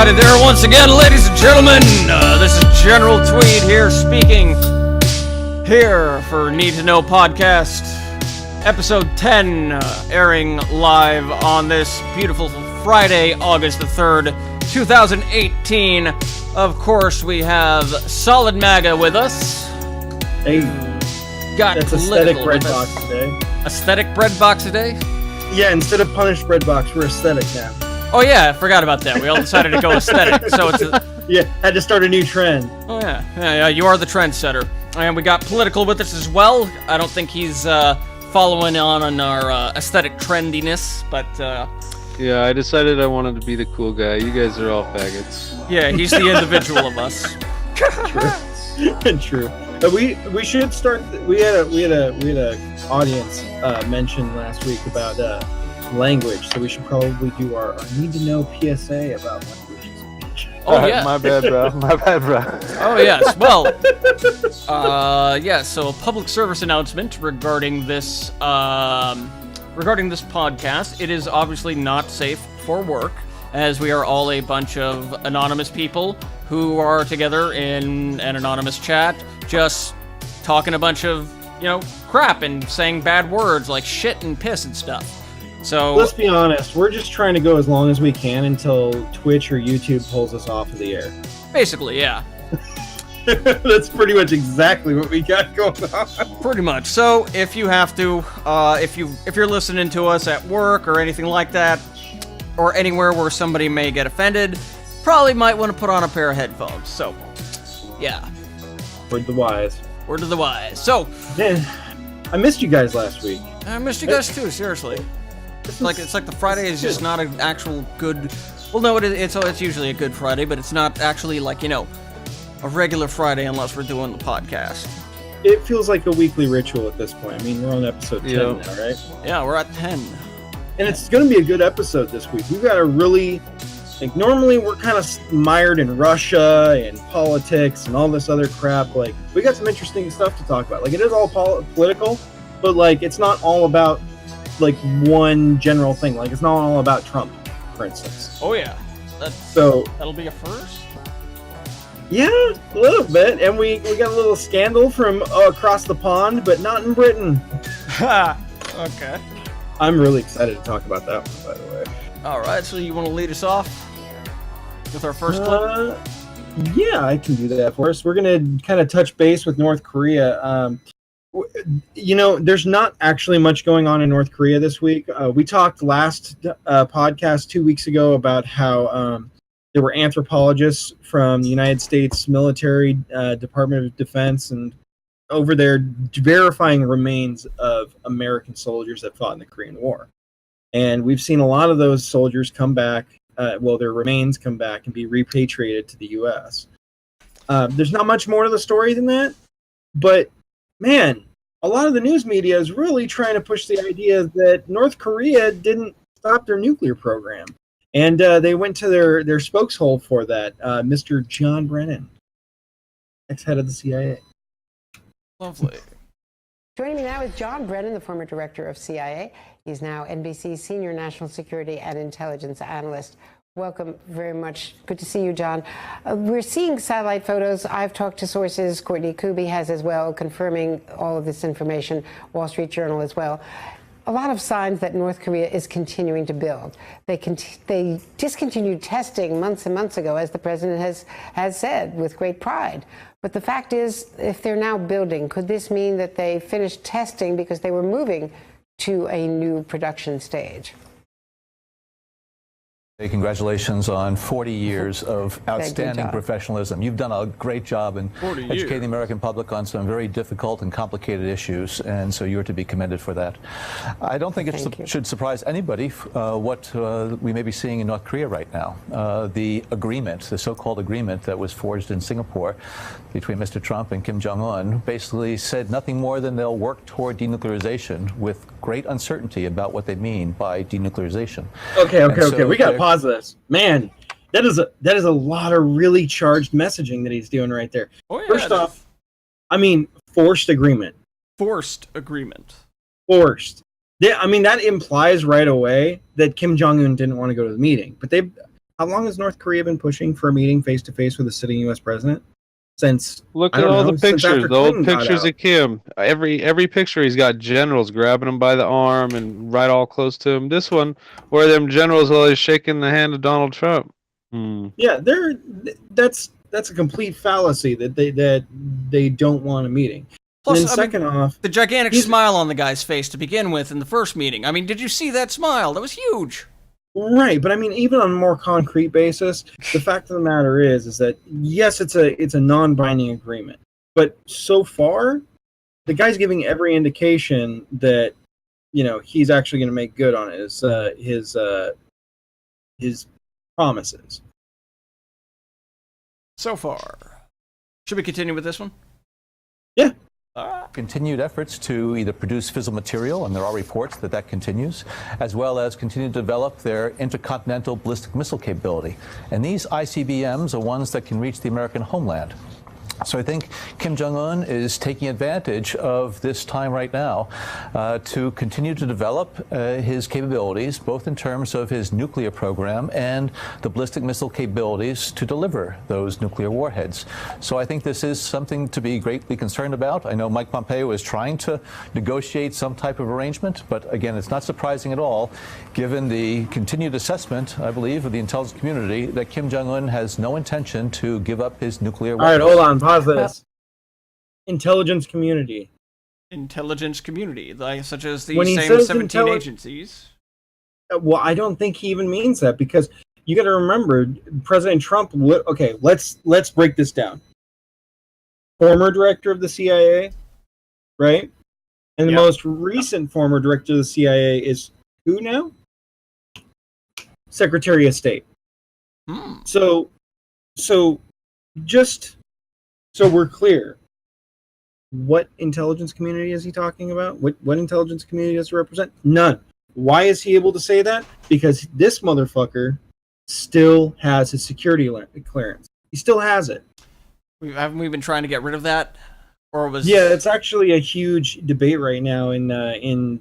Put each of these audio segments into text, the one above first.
Howdy there once again, ladies and gentlemen. This is General Tweed here speaking here for Need to Know Podcast, episode 10, airing live on this beautiful Friday, August the 3rd, 2018. Of course, we have Solid MAGA with us. Hey, got that's Aesthetic Bread Box today. Aesthetic Bread Box today? Yeah, instead of Punished Bread Box, we're Aesthetic now. Oh yeah, I forgot about that. We all decided to go aesthetic, so it's yeah, had to start a new trend. Oh yeah, you are the trendsetter. And we got Political with us as well. I don't think he's following on our aesthetic trendiness, but yeah, I decided I wanted to be the cool guy. You guys are all faggots. Yeah, he's the individual of us. True. True. But we should start. We had a audience mention last week about language, so we should probably do our need to know PSA about language. Oh yeah, my bad, bro. My bad, bro. Oh yes. Well, yeah. So a public service announcement regarding this podcast. It is obviously not safe for work, as we are all a bunch of anonymous people who are together in an anonymous chat, just talking a bunch of crap and saying bad words like shit and piss and stuff. So let's be honest, we're just trying to go as long as we can until Twitch or YouTube pulls us off of the air. Basically, yeah. That's pretty much exactly what we got going on. Pretty much. So if you have to, if you're listening to us at work or anything like that, or anywhere where somebody may get offended, probably might want to put on a pair of headphones. So, yeah. Word to the wise. Word to the wise. So, man, I missed you guys last week. I missed you guys too. Seriously. It's like the Friday is just not an actual good. Well, no, it's usually a good Friday, but it's not actually a regular Friday unless we're doing the podcast. It feels like a weekly ritual at this point. I mean, we're on episode 10 now, right? Yeah, we're at 10. And it's going to be a good episode this week. We've got a really, normally we're kind of mired in Russia and politics and all this other crap. Like, we got some interesting stuff to talk about. Like, it is all political, but it's not all about one general thing. Like, it's not all about Trump, for instance. Oh yeah, that'll be a first. Yeah, a little bit, and we got a little scandal from across the pond, but not in Britain. Okay. I'm really excited to talk about that one, by the way. All right, so you want to lead us off with our first clip? Yeah, I can do that for us. We're gonna kind of touch base with North Korea. There's not actually much going on in North Korea this week. We talked last podcast 2 weeks ago about how there were anthropologists from the United States military Department of Defense and over there verifying remains of American soldiers that fought in the Korean War. And we've seen a lot of those soldiers come back, their remains come back and be repatriated to the U.S. There's not much more to the story than that, but man, a lot of the news media is really trying to push the idea that North Korea didn't stop their nuclear program. And they went to their spokeshole for that, Mr. John Brennan, ex-head of the CIA. Lovely. Joining me now is John Brennan, the former director of CIA. He's now NBC's senior national security and intelligence analyst. Welcome very much. Good to see you, John. We're seeing satellite photos. I've talked to sources. Courtney Kuby has as well, confirming all of this information. Wall Street Journal as well. A lot of signs that North Korea is continuing to build. They discontinued testing months and months ago, as the president has said, with great pride. But the fact is, if they're now building, could this mean that they finished testing because they were moving to a new production stage? Congratulations on 40 years of outstanding professionalism. You've done a great job in educating the American public on some very difficult and complicated issues, and so you're to be commended for that. I don't think it should surprise anybody what we may be seeing in North Korea right now. The agreement, the so-called agreement that was forged in Singapore between Mr. Trump and Kim Jong-un basically said nothing more than they'll work toward denuclearization with great uncertainty about what they mean by denuclearization. Okay. We got to pause this. Man, that is a lot of really charged messaging that he's doing right there. Oh, yeah, First off, I mean, forced agreement. Forced agreement. Forced. I mean, that implies right away that Kim Jong-un didn't want to go to the meeting. But how long has North Korea been pushing for a meeting face to face with a sitting U.S. president? Since Look I at don't all know, the since pictures, after the old Clinton got pictures out. of Kim. Every picture, he's got generals grabbing him by the arm and right all close to him. This one, where them generals while he's shaking the hand of Donald Trump. Yeah, that's a complete fallacy that they don't want a meeting. Plus, and then second off, the gigantic smile on the guy's face to begin with in the first meeting. I mean, did you see that smile? That was huge. Right, but I mean, even on a more concrete basis, the fact of the matter is that yes, it's a non-binding agreement, but so far, the guy's giving every indication that he's actually going to make good on his promises. So far, should we continue with this one? Yeah. Continued efforts to either produce fissile material, and there are reports that continues, as well as continue to develop their intercontinental ballistic missile capability. And these ICBMs are ones that can reach the American homeland. So I think Kim Jong-un is taking advantage of this time right now to continue to develop his capabilities, both in terms of his nuclear program and the ballistic missile capabilities to deliver those nuclear warheads. So I think this is something to be greatly concerned about. I know Mike Pompeo is trying to negotiate some type of arrangement, but again, it's not surprising at all, given the continued assessment, I believe, of the intelligence community that Kim Jong-un has no intention to give up his nuclear weapons. All right, hold on. Pause this. Intelligence community. Intelligence community, like such as the When he same says 17 agencies. Well, I don't think he even means that, because you got to remember, President Trump. Okay, let's break this down. Former director of the CIA, right? And the most recent former director of the CIA is who now? Secretary of State. So just so we're clear, what intelligence community is he talking about? What intelligence community does he represent? None. Why is he able to say that? Because this motherfucker still has his security clearance. He still has it. Haven't we been trying to get rid of that? Or was it's actually a huge debate right now in the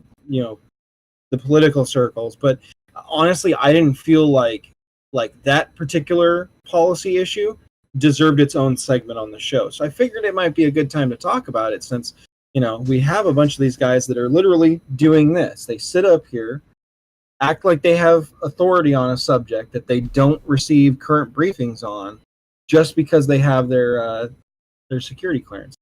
political circles. But honestly, I didn't feel like that particular policy issue deserved its own segment on the show. So I figured it might be a good time to talk about it, since we have a bunch of these guys that are literally doing this. They sit up here, act like they have authority on a subject that they don't receive current briefings on, just because they have their security clearance.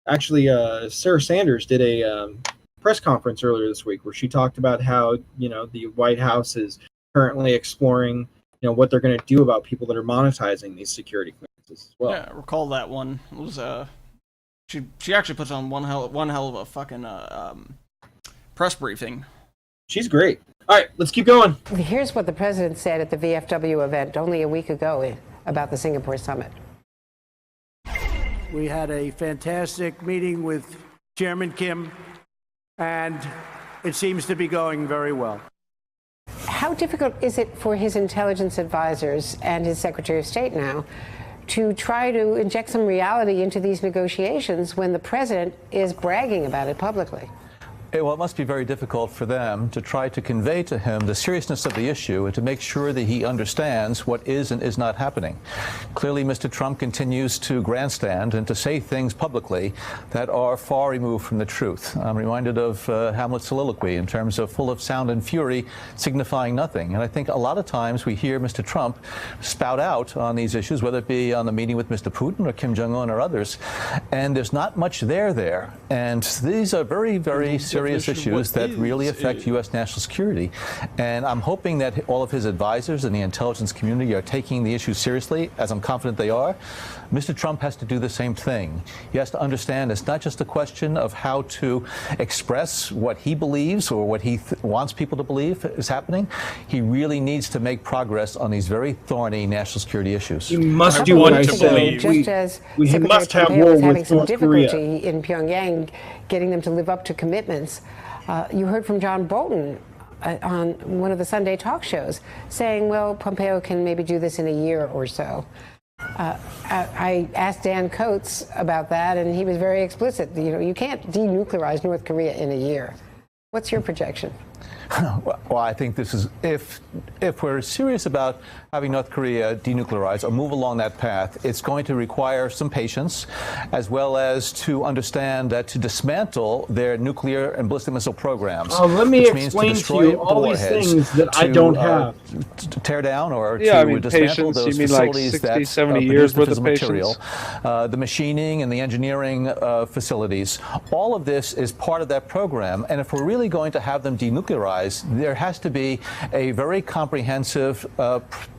Actually, Sarah Sanders did a press conference earlier this week where she talked about how the White House is currently exploring what they're going to do about people that are monetizing these security clearances as well. Yeah, I recall that one. It was she actually puts on one hell of a fucking press briefing. She's great. All right, let's keep going. Here's what the president said at the VFW event only a week ago about the Singapore summit. We had a fantastic meeting with Chairman Kim, and it seems to be going very well. How difficult is it for his intelligence advisors and his Secretary of State now to try to inject some reality into these negotiations when the president is bragging about it publicly? Well, it must be very difficult for them to try to convey to him the seriousness of the issue and to make sure that he understands what is and is not happening. Clearly, Mr. Trump continues to grandstand and to say things publicly that are far removed from the truth. I'm reminded of Hamlet's soliloquy in terms of full of sound and fury, signifying nothing. And I think a lot of times we hear Mr. Trump spout out on these issues, whether it be on the meeting with Mr. Putin or Kim Jong-un or others, and there's not much there. And these are very, very serious issues that really affect U.S. national security. And I'm hoping that all of his advisors and the intelligence community are taking the issue seriously, as I'm confident they are. Mr. Trump has to do the same thing. He has to understand it's not just a question of how to express what he believes or what he wants people to believe is happening. He really needs to make progress on these very thorny national security issues. You must do what I said. Just as we must have Pompeo war was having with some North difficulty Korea. in Pyongyang getting them to live up to commitments. You heard from John Bolton on one of the Sunday talk shows saying, well, Pompeo can maybe do this in a year or so. I asked Dan Coates about that, and he was very explicit. You can't denuclearize North Korea in a year. What's your projection? Well, I think this is, if we're serious about having North Korea denuclearized or move along that path, it's going to require some patience, as well as to understand that to dismantle their nuclear and ballistic missile programs. Let me explain to you all these things that I don't have. To tear down or Yeah, to dismantle patience, those you mean like facilities 60, that 70 produce years the worth of fissile patience? material, the machining and the engineering facilities. All of this is part of that program, and if we're really going to have them denuclearized, there has to be a very comprehensive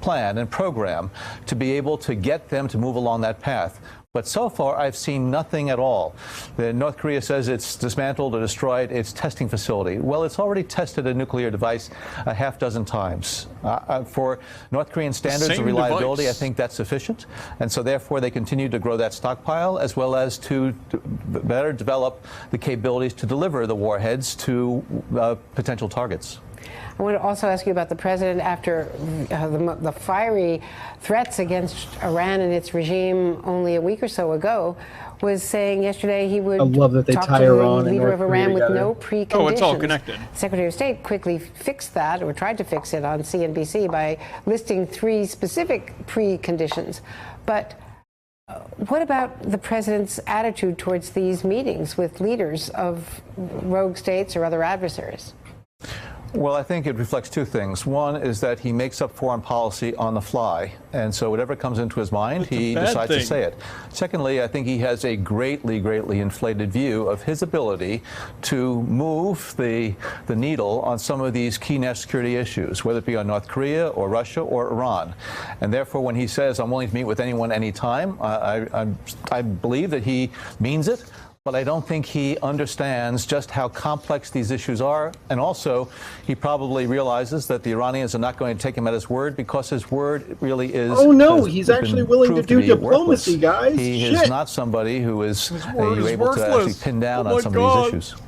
plan and program to be able to get them to move along that path. But so far, I've seen nothing at all. North Korea says it's dismantled or destroyed its testing facility. Well, it's already tested a nuclear device a half dozen times. For North Korean standards of reliability, I think that's sufficient. And so therefore, they continue to grow that stockpile, as well as to better develop the capabilities to deliver the warheads to potential targets. I want to also ask you about the president after the fiery threats against Iran and its regime only a week or so ago, was saying yesterday he would talk to the leader of Iran with no preconditions. Oh, it's all connected. Secretary of State quickly fixed that, or tried to fix it on CNBC by listing 3 specific preconditions. But what about the president's attitude towards these meetings with leaders of rogue states or other adversaries? Well, I think it reflects 2 things. One is that he makes up foreign policy on the fly, and so whatever comes into his mind, he decides to say it. Secondly, I think he has a greatly, greatly inflated view of his ability to move the needle on some of these key national security issues, whether it be on North Korea or Russia or Iran. And therefore, when he says, I'm willing to meet with anyone anytime, I believe that he means it. But I don't think he understands just how complex these issues are. And also, he probably realizes that the Iranians are not going to take him at his word, because his word really is... Oh, no, he's actually willing to do diplomacy, guys. He is not somebody who is able to actually pin down on some of these issues.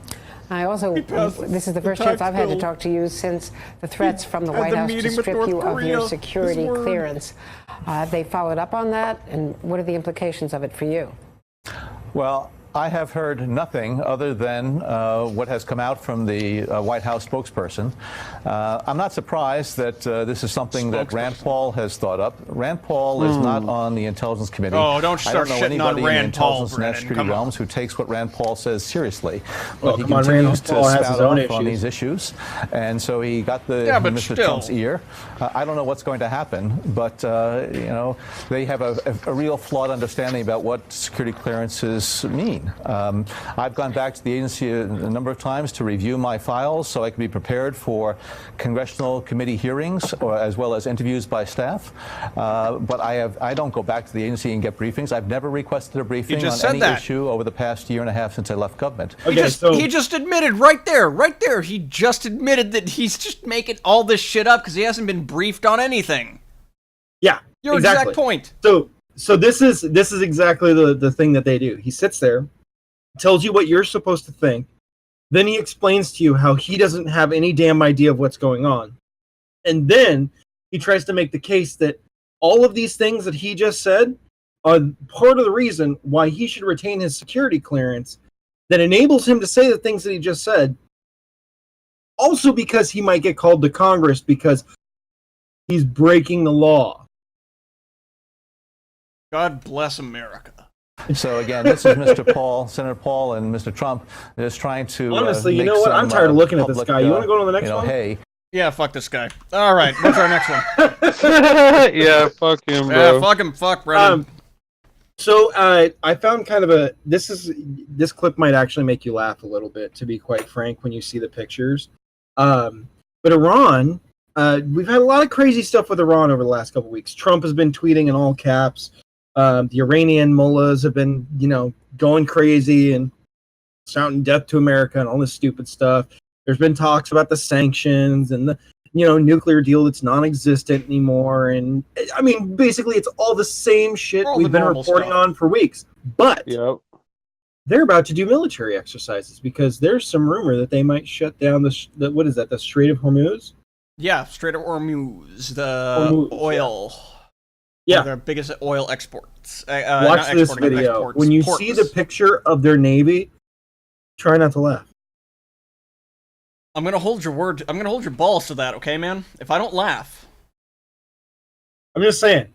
I also, this is the first chance I've had to talk to you since the threats from the White House to strip you of your security clearance. They followed up on that, and what are the implications of it for you? Well, I have heard nothing other than what has come out from the White House spokesperson. I'm not surprised that this is something that Rand Paul has thought up. Rand Paul is not on the Intelligence Committee. Oh, don't start shitting on Rand Paul, I don't know anybody in the intelligence and national security realms who takes what Rand Paul says seriously. But he continues to spout off on these issues. And so he got Mr. Trump's ear. I don't know what's going to happen, but you know, they have a real flawed understanding about what security clearances mean. I've gone back to the agency a number of times to review my files so I can be prepared for congressional committee hearings, as well as interviews by staff. But I don't go back to the agency and get briefings. I've never requested a briefing on any issue over the past year and a half since I left government. He just admitted right there. He just admitted that he's just making all this shit up because he hasn't been briefed on anything. Yeah, your exact point. So this is exactly the thing that they do. He sits there, tells you what you're supposed to think, then he explains to you how he doesn't have any damn idea of what's going on. And then he tries to make the case that all of these things that he just said are part of the reason why he should retain his security clearance that enables him to say the things that he just said. Also because he might get called to Congress because he's breaking the law. God bless America. So again, this is Mr. Paul, Senator Paul, and Mr. Trump just trying to. Honestly, you know what? I'm tired of looking at this guy. You want to go to the next one? Hey. Yeah, fuck this guy. All right, what's our next one? Yeah, fuck him, bro. Yeah, fuck him, fuck Brennan. So I found kind of this clip might actually make you laugh a little bit, to be quite frank, when you see the pictures. But Iran, we've had a lot of crazy stuff with Iran over the last couple of weeks. Trump has been tweeting in all caps. The Iranian mullahs have been, going crazy and shouting death to America and all this stupid stuff. There's been talks about the sanctions and the, nuclear deal that's non-existent anymore. And I mean, basically, it's all the same shit we've been reporting on for weeks. But they're about to do military exercises because there's some rumor that they might shut down the Strait of Hormuz? Yeah, Strait of Hormuz, the oil. Yeah, their biggest oil exports. Watch this video. When you see the picture of their navy, try not to laugh. I'm gonna hold your word. I'm gonna hold your balls to that, okay, man? If I don't laugh. I'm just saying.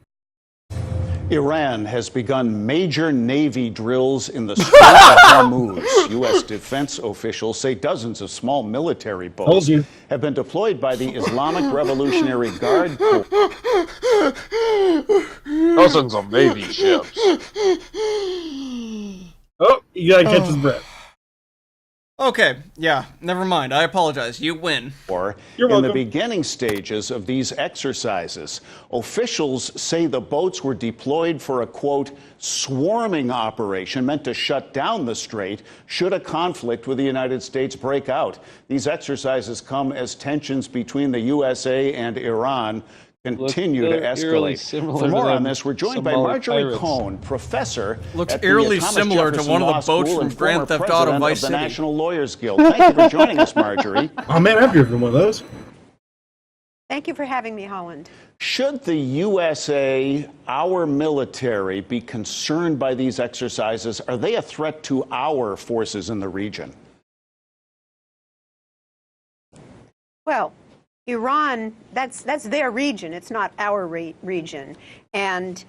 Iran has begun major Navy drills in the Strait of Hormuz. U.S. defense officials say dozens of small military boats have been deployed by the Islamic Revolutionary Guard Corps. Dozens of Navy ships. Oh, you gotta catch his breath. Okay, yeah, never mind. I apologize. You win. You're welcome. In the beginning stages of these exercises, officials say the boats were deployed for a, quote, swarming operation meant to shut down the strait should a conflict with the United States break out. These exercises come as tensions between the USA and Iran continue to escalate. For more on this, we're joined by Marjorie Cohn, professor Looks at the eerily Thomas similar to Jefferson one of the Law boats School from and Grand former Theft Auto president Vice of the City. National Lawyers Guild. Thank you for joining us, Marjorie. Oh man, I've driven one of those. Thank you for having me, Holland. Should the USA, our military, be concerned by these exercises? Are they a threat to our forces in the region? Well, Iran, that's their region. It's not our region. And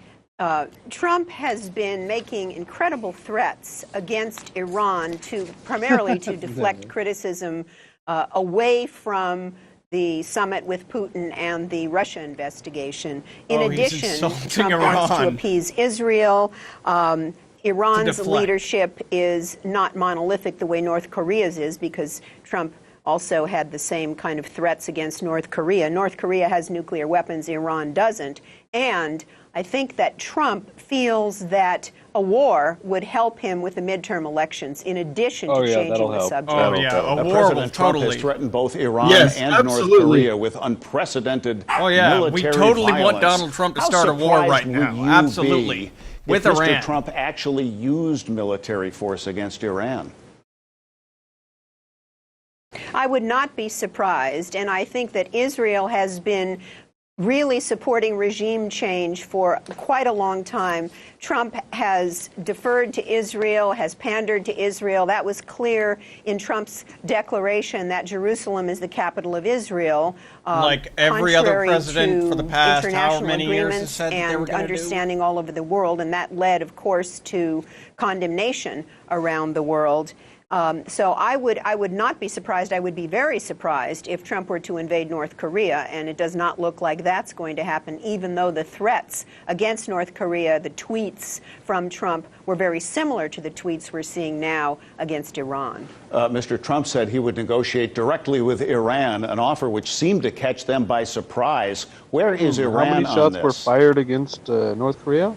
Trump has been making incredible threats against Iran primarily to deflect criticism away from the summit with Putin and the Russia investigation. In addition, Trump wants to appease Israel. Iran's leadership is not monolithic the way North Korea's is, because Trump also had the same kind of threats against North Korea. North Korea has nuclear weapons, Iran doesn't. And I think that Trump feels that a war would help him with the midterm elections, in addition to changing the subject. Oh, yeah, a war President will Trump totally has threatened both Iran and North Korea with unprecedented military we totally violence. want Donald Trump to start a war right now. Absolutely. With Iran. Mr. Trump actually used military force against Iran? I would not be surprised, and I think that Israel has been really supporting regime change for quite a long time. Trump has deferred to Israel, has pandered to Israel. That was clear in Trump's declaration that Jerusalem is the capital of Israel. Like every other president for the past however many years has said that they were going to do. Understanding all over the world, and that led, of course, to condemnation around the world. So I would not be surprised. I would be very surprised if Trump were to invade North Korea, and it does not look like that's going to happen, even though the threats against North Korea, the tweets from Trump, were very similar to the tweets we're seeing now against Iran. Mr. Trump said he would negotiate directly with Iran, an offer which seemed to catch them by surprise. Where is Iran on this? How many shots were fired against North Korea?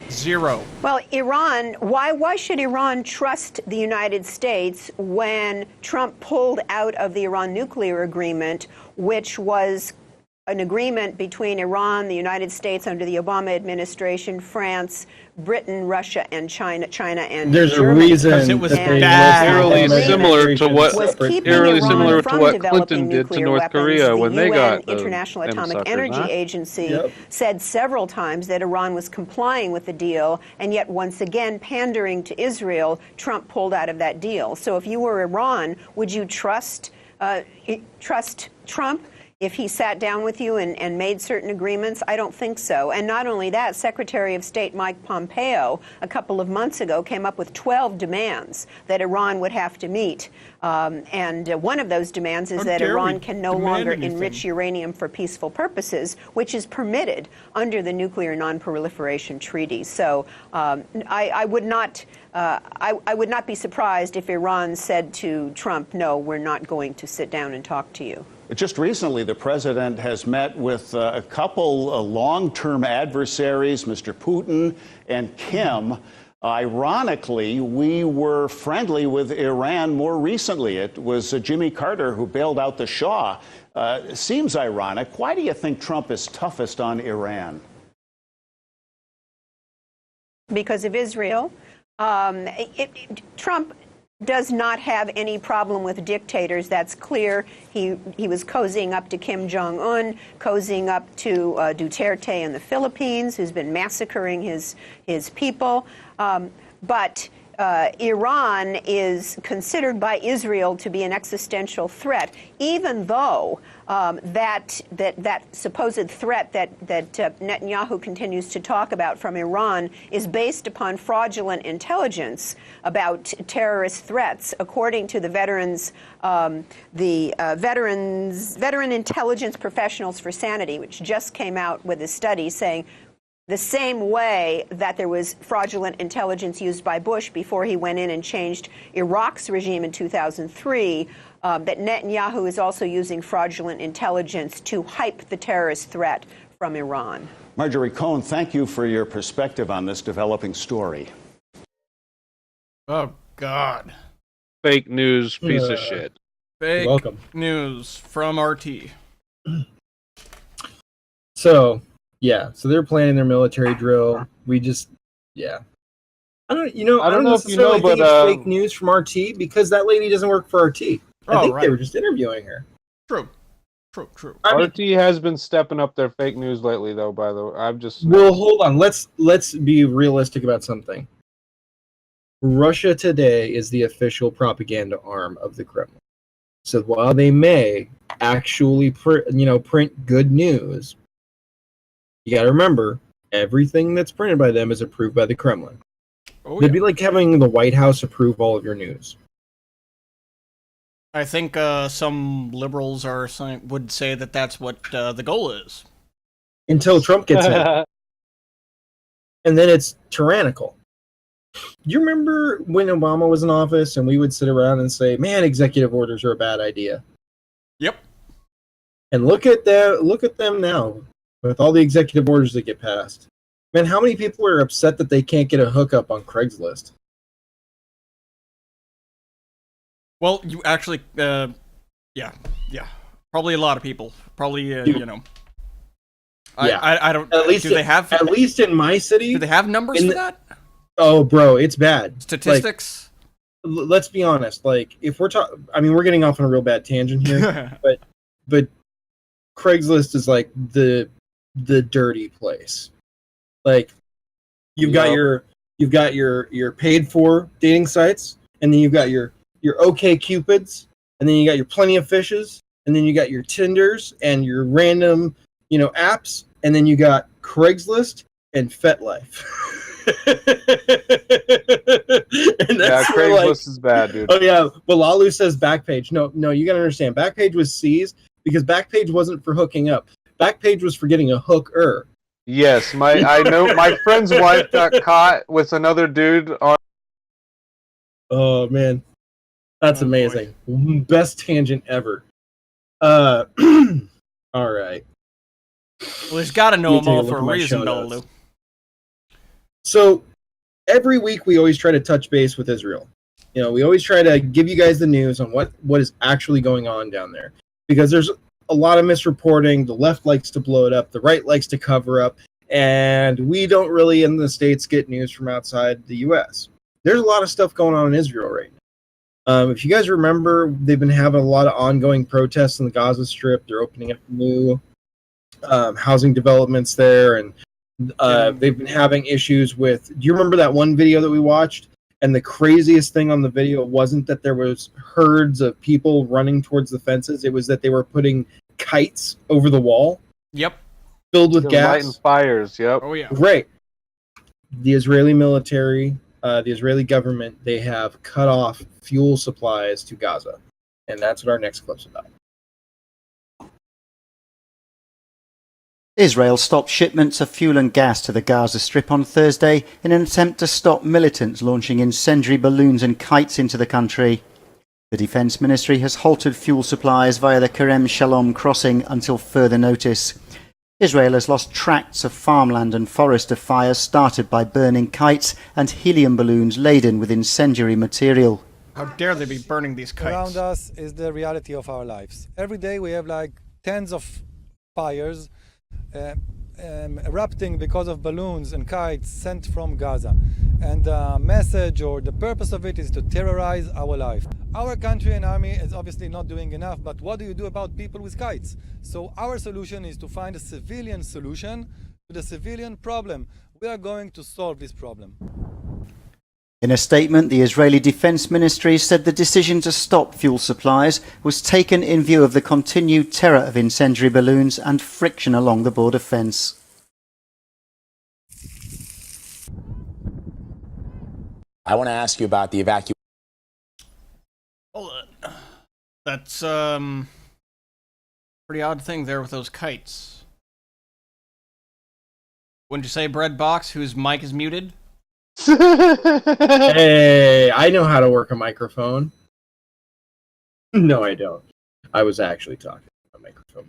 0. Well, Iran, why should Iran trust the United States when Trump pulled out of the Iran nuclear agreement, which was an agreement between Iran, the United States under the Obama administration, France, Britain, Russia, and China, and There's Germany. a reason because it was bad. Eerily similar to what Clinton did to North Korea when they got the International Atomic Energy Agency said several times that Iran was complying with the deal, and yet once again pandering to Israel, Trump pulled out of that deal. So if you were Iran, would you trust Trump if he sat down with you and made certain agreements? I don't think so. And not only that, Secretary of State Mike Pompeo a couple of months ago came up with 12 demands that Iran would have to meet. And one of those demands is that Iran can no longer enrich uranium for peaceful purposes, which is permitted under the Nuclear Non-Proliferation Treaty. So I would not be surprised if Iran said to Trump, no, we're not going to sit down and talk to you. Just recently, the president has met with a couple long-term adversaries, Mr. Putin and Kim. Ironically, we were friendly with Iran more recently. It was Jimmy Carter who bailed out the Shah. Seems ironic. Why do you think Trump is toughest on Iran? Because of Israel. Trump does not have any problem with dictators. That's clear. He was cozying up to Kim Jong-un, cozying up to Duterte in the Philippines, who's been massacring his people. But Iran is considered by Israel to be an existential threat, even though that supposed threat that Netanyahu continues to talk about from Iran is based upon fraudulent intelligence about terrorist threats, according to the Veteran Intelligence Professionals for Sanity, which just came out with a study saying the same way that there was fraudulent intelligence used by Bush before he went in and changed Iraq's regime in 2003, that Netanyahu is also using fraudulent intelligence to hype the terrorist threat from Iran. Marjorie Cohn, thank you for your perspective on this developing story. Oh, God. Fake news, piece of shit. Fake welcome. news from RT. So, yeah, so they're planning their military drill. We just, yeah. I don't know if you know, but it's fake news from RT because that lady doesn't work for RT. I think they were just interviewing her. True. RT has been stepping up their fake news lately, though. By the way, Well, hold on. Let's be realistic about something. Russia Today is the official propaganda arm of the Kremlin. So while they may actually print good news, you got to remember everything that's printed by them is approved by the Kremlin. It'd be like having the White House approve all of your news. I think some liberals would say that that's what the goal is. Until Trump gets in. And then it's tyrannical. You remember when Obama was in office and we would sit around and say, man, executive orders are a bad idea. Yep. And look at them now with all the executive orders that get passed. Man, how many people are upset that they can't get a hookup on Craigslist? Well, you actually, yeah. Probably a lot of people. Probably, Yeah. I don't. At least, at least in my city, do they have numbers for that? Oh, bro, it's bad. Statistics. Like, let's be honest. Like, if we're talking, I mean, we're getting off on a real bad tangent here, but Craigslist is like the dirty place. Like, you've got your paid for dating sites, and then you've got your OK Cupids, and then you got your Plenty of Fishes, and then you got your Tinders and your random, apps, and then you got Craigslist and FetLife. And that's Craigslist is bad, dude. Oh yeah, but Lalu says Backpage. No, you gotta understand. Backpage was seized because Backpage wasn't for hooking up. Backpage was for getting a hooker. Yes, I know my friend's wife got caught with another dude on. Oh man, that's amazing. Boy. Best tangent ever. All right. Well, he's got to know them all for a reason, Lalu. So every week we always try to touch base with Israel. We always try to give you guys the news on what is actually going on down there. Because there's a lot of misreporting. The left likes to blow it up. The right likes to cover up. And we don't really, in the States, get news from outside the U.S. There's a lot of stuff going on in Israel right now. If you guys remember, they've been having a lot of ongoing protests in the Gaza Strip. They're opening up new housing developments there. And they've been having issues with... Do you remember that one video that we watched? And the craziest thing on the video wasn't that there was herds of people running towards the fences. It was that they were putting kites over the wall. Yep. Filled with gas. Lighting fires, yep. Oh, yeah. Right. The Israeli military, the Israeli government, they have cut off fuel supplies to Gaza. And that's what our next clip's about. Israel stopped shipments of fuel and gas to the Gaza Strip on Thursday in an attempt to stop militants launching incendiary balloons and kites into the country. The Defence Ministry has halted fuel supplies via the Kerem Shalom crossing until further notice. Israel has lost tracts of farmland and forest to fires started by burning kites and helium balloons laden with incendiary material. How dare they be burning these kites? Around us is the reality of our lives. Every day we have like tens of fires erupting because of balloons and kites sent from Gaza. And the message or the purpose of it is to terrorize our life. Our country and army is obviously not doing enough, but what do you do about people with kites? So our solution is to find a civilian solution to the civilian problem. We are going to solve this problem. In a statement, the Israeli Defense Ministry said the decision to stop fuel supplies was taken in view of the continued terror of incendiary balloons and friction along the border fence. I want to ask you about the evacuation. Hold on. That's, pretty odd thing there with those kites. Wouldn't you say, Bread Box, whose mic is muted? Hey, I know how to work a microphone. No, I don't. I was actually talking to a microphone.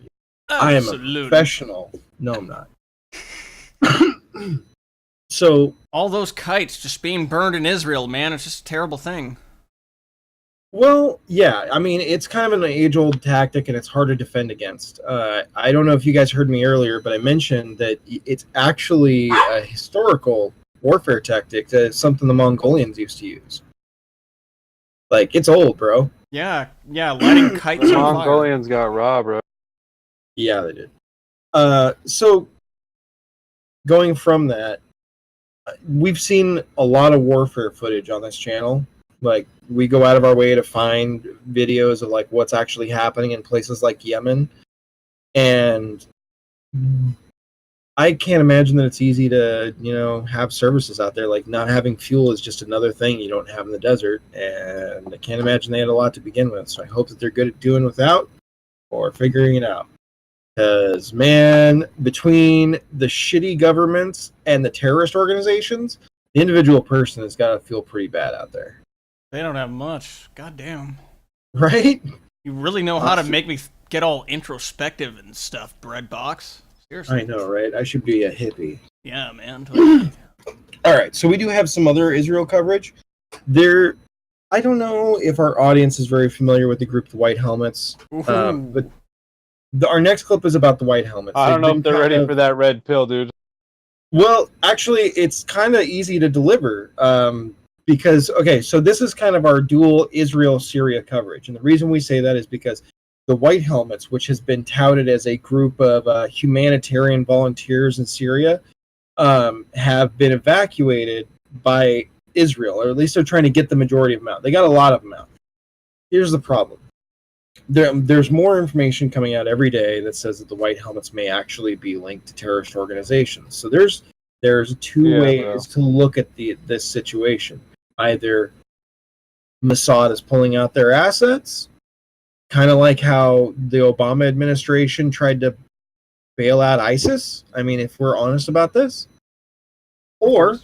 I am a professional. No, I'm not. So all those kites just being burned in Israel, man, it's just a terrible thing. Well, yeah, I mean, it's kind of an age-old tactic, and it's hard to defend against. I don't know if you guys heard me earlier, but I mentioned that it's actually a historical warfare tactic. It's something the Mongolians used to use. Like, it's old, bro. Yeah, lighting kites on fire. Mongolians got raw, bro. Yeah, they did. So, going from that, we've seen a lot of warfare footage on this channel. Like, we go out of our way to find videos of, like, what's actually happening in places like Yemen. And I can't imagine that it's easy to, have services out there. Like, not having fuel is just another thing you don't have in the desert. And I can't imagine they had a lot to begin with. So I hope that they're good at doing without or figuring it out. Because, man, between the shitty governments and the terrorist organizations, the individual person has got to feel pretty bad out there. They don't have much. Goddamn. Right? You really know how to make me get all introspective and stuff, Bread Box. Seriously. I know, right? I should be a hippie. Yeah, man. Totally. All right, so we do have some other Israel coverage. I don't know if our audience is very familiar with the group The White Helmets, but our next clip is about the White Helmets. I don't know if they're ready for that red pill, dude. Well, actually, it's kind of easy to deliver because, okay, so this is kind of our dual Israel-Syria coverage. And the reason we say that is because the White Helmets, which has been touted as a group of humanitarian volunteers in Syria, have been evacuated by Israel, or at least they're trying to get the majority of them out. They got a lot of them out. Here's the problem. There's more information coming out every day that says that the White Helmets may actually be linked to terrorist organizations. So there's two ways to look at this situation. Either Mossad is pulling out their assets, kind of like how the Obama administration tried to bail out ISIS. I mean, if we're honest about this, or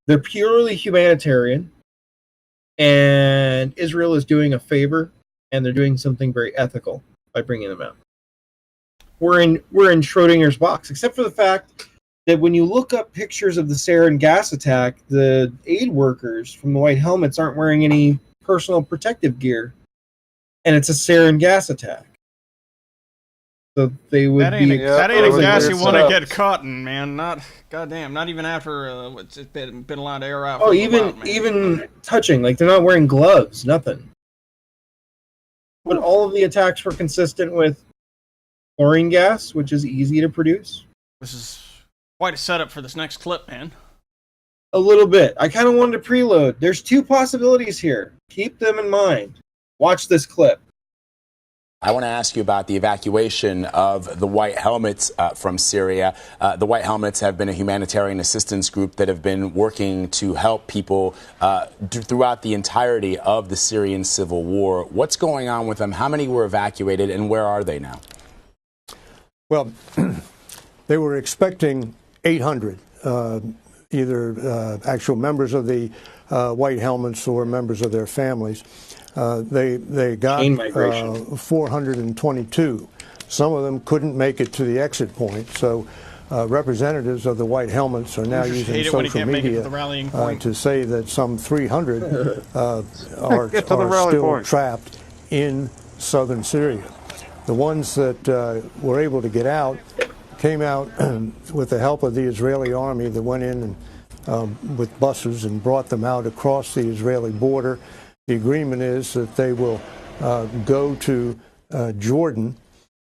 they're purely humanitarian, and Israel is doing a favor, and they're doing something very ethical by bringing them out. We're in Schrodinger's box, except for the fact that when you look up pictures of the sarin gas attack, the aid workers from the White Helmets aren't wearing any personal protective gear, and it's a sarin gas attack. So they would that ain't a gas you want to get caught in, man. Not even after it's been allowed to air out. Oh, even touching, like they're not wearing gloves, nothing. But all of the attacks were consistent with chlorine gas, which is easy to produce. This is quite a setup for this next clip, man. A little bit. I kind of wanted to preload. There's two possibilities here. Keep them in mind. Watch this clip. I want to ask you about the evacuation of the White Helmets from Syria. The White Helmets have been a humanitarian assistance group that have been working to help people throughout the entirety of the Syrian civil war. What's going on with them? How many were evacuated, and where are they now? Well, they were expecting 800, either actual members of the White Helmets or members of their families. They got 422. Some of them couldn't make it to the exit point, so representatives of the White Helmets are now using social media to say that some 300 are still trapped in southern Syria. The ones that were able to get out came out with the help of the Israeli army that went in and, with buses and brought them out across the Israeli border. The agreement is that they will go to Jordan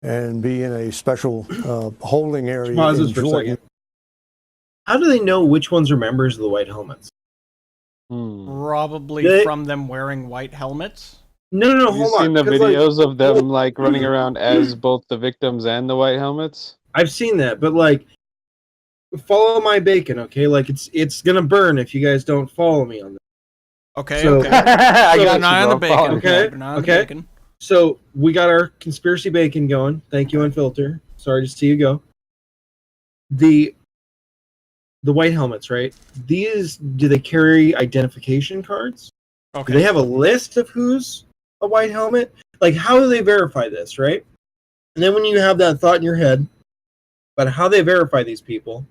and be in a special holding area in Jordan. How do they know which ones are members of the White Helmets? Probably from them wearing white helmets. No, Have you hold on. seen the 'cause, videos of them like running around as both the victims and the white helmets? I've seen that, but like, follow my bacon, okay? Like, it's gonna burn if you guys don't follow me on that. Okay, So- okay. I Keep got an you, eye on bro. the bacon. Follow me. Okay, Keep an eye on the okay. bacon. So we got our conspiracy bacon going. Thank you, Unfilter. Sorry to see you go. The white helmets, right? These, do they carry identification cards? Okay. Do they have a list of who's a white helmet? Like, how do they verify this, right? And then when you have that thought in your head about how they verify these people,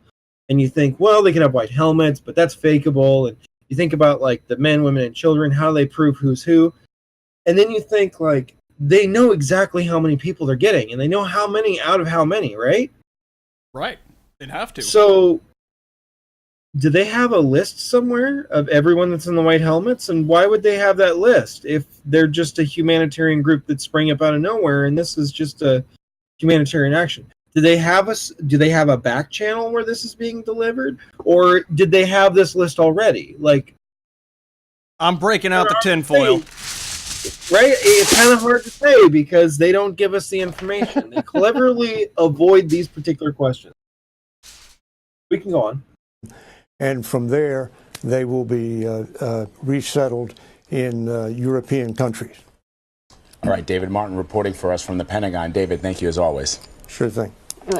and you think, well, they could have white helmets, but that's fakeable. And you think about like the men, women, and children, how they prove who's who. And then you think like they know exactly how many people they're getting, and they know how many out of how many, right? Right. They'd have to. So do they have a list somewhere of everyone that's in the white helmets? And why would they have that list if they're just a humanitarian group that sprang up out of nowhere and this is just a humanitarian action? Do they have a back channel where this is being delivered? Or did they have this list already? Like, I'm breaking out the tinfoil. Right? It's kind of hard to say because they don't give us the information. They cleverly avoid these particular questions. We can go on. And from there, they will be resettled in European countries. All right, David Martin reporting for us from the Pentagon. David, thank you as always. Sure thing.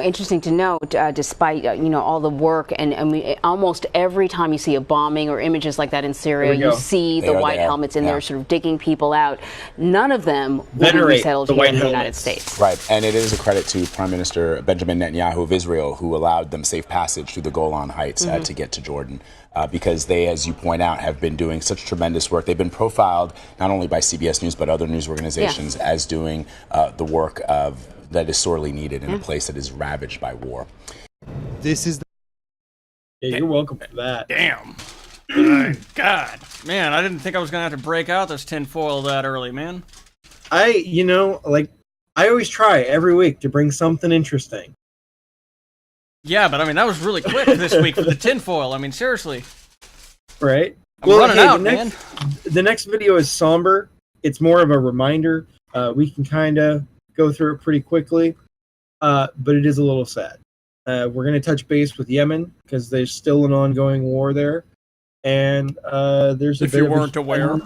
Interesting to note, despite all the work, and almost every time you see a bombing or images like that in Syria, you see the white helmets in there sort of digging people out. None of them will be resettled here in the United States. Right, and it is a credit to Prime Minister Benjamin Netanyahu of Israel, who allowed them safe passage through the Golan Heights to get to Jordan. Because they, as you point out, have been doing such tremendous work. They've been profiled not only by CBS News but other news organizations as doing the work that is sorely needed in a place that is ravaged by war. This is Yeah, you're welcome for that. Damn. God. Man, I didn't think I was going to have to break out this tinfoil that early, man. I always try every week to bring something interesting. Yeah, but I mean, that was really quick this week for the tinfoil. I mean, seriously. Right? I'm running out, man. The next video is somber. It's more of a reminder. We can kind of go through it pretty quickly, but it is a little sad. We're going to touch base with Yemen because there's still an ongoing war there, and there's a if you weren't aware,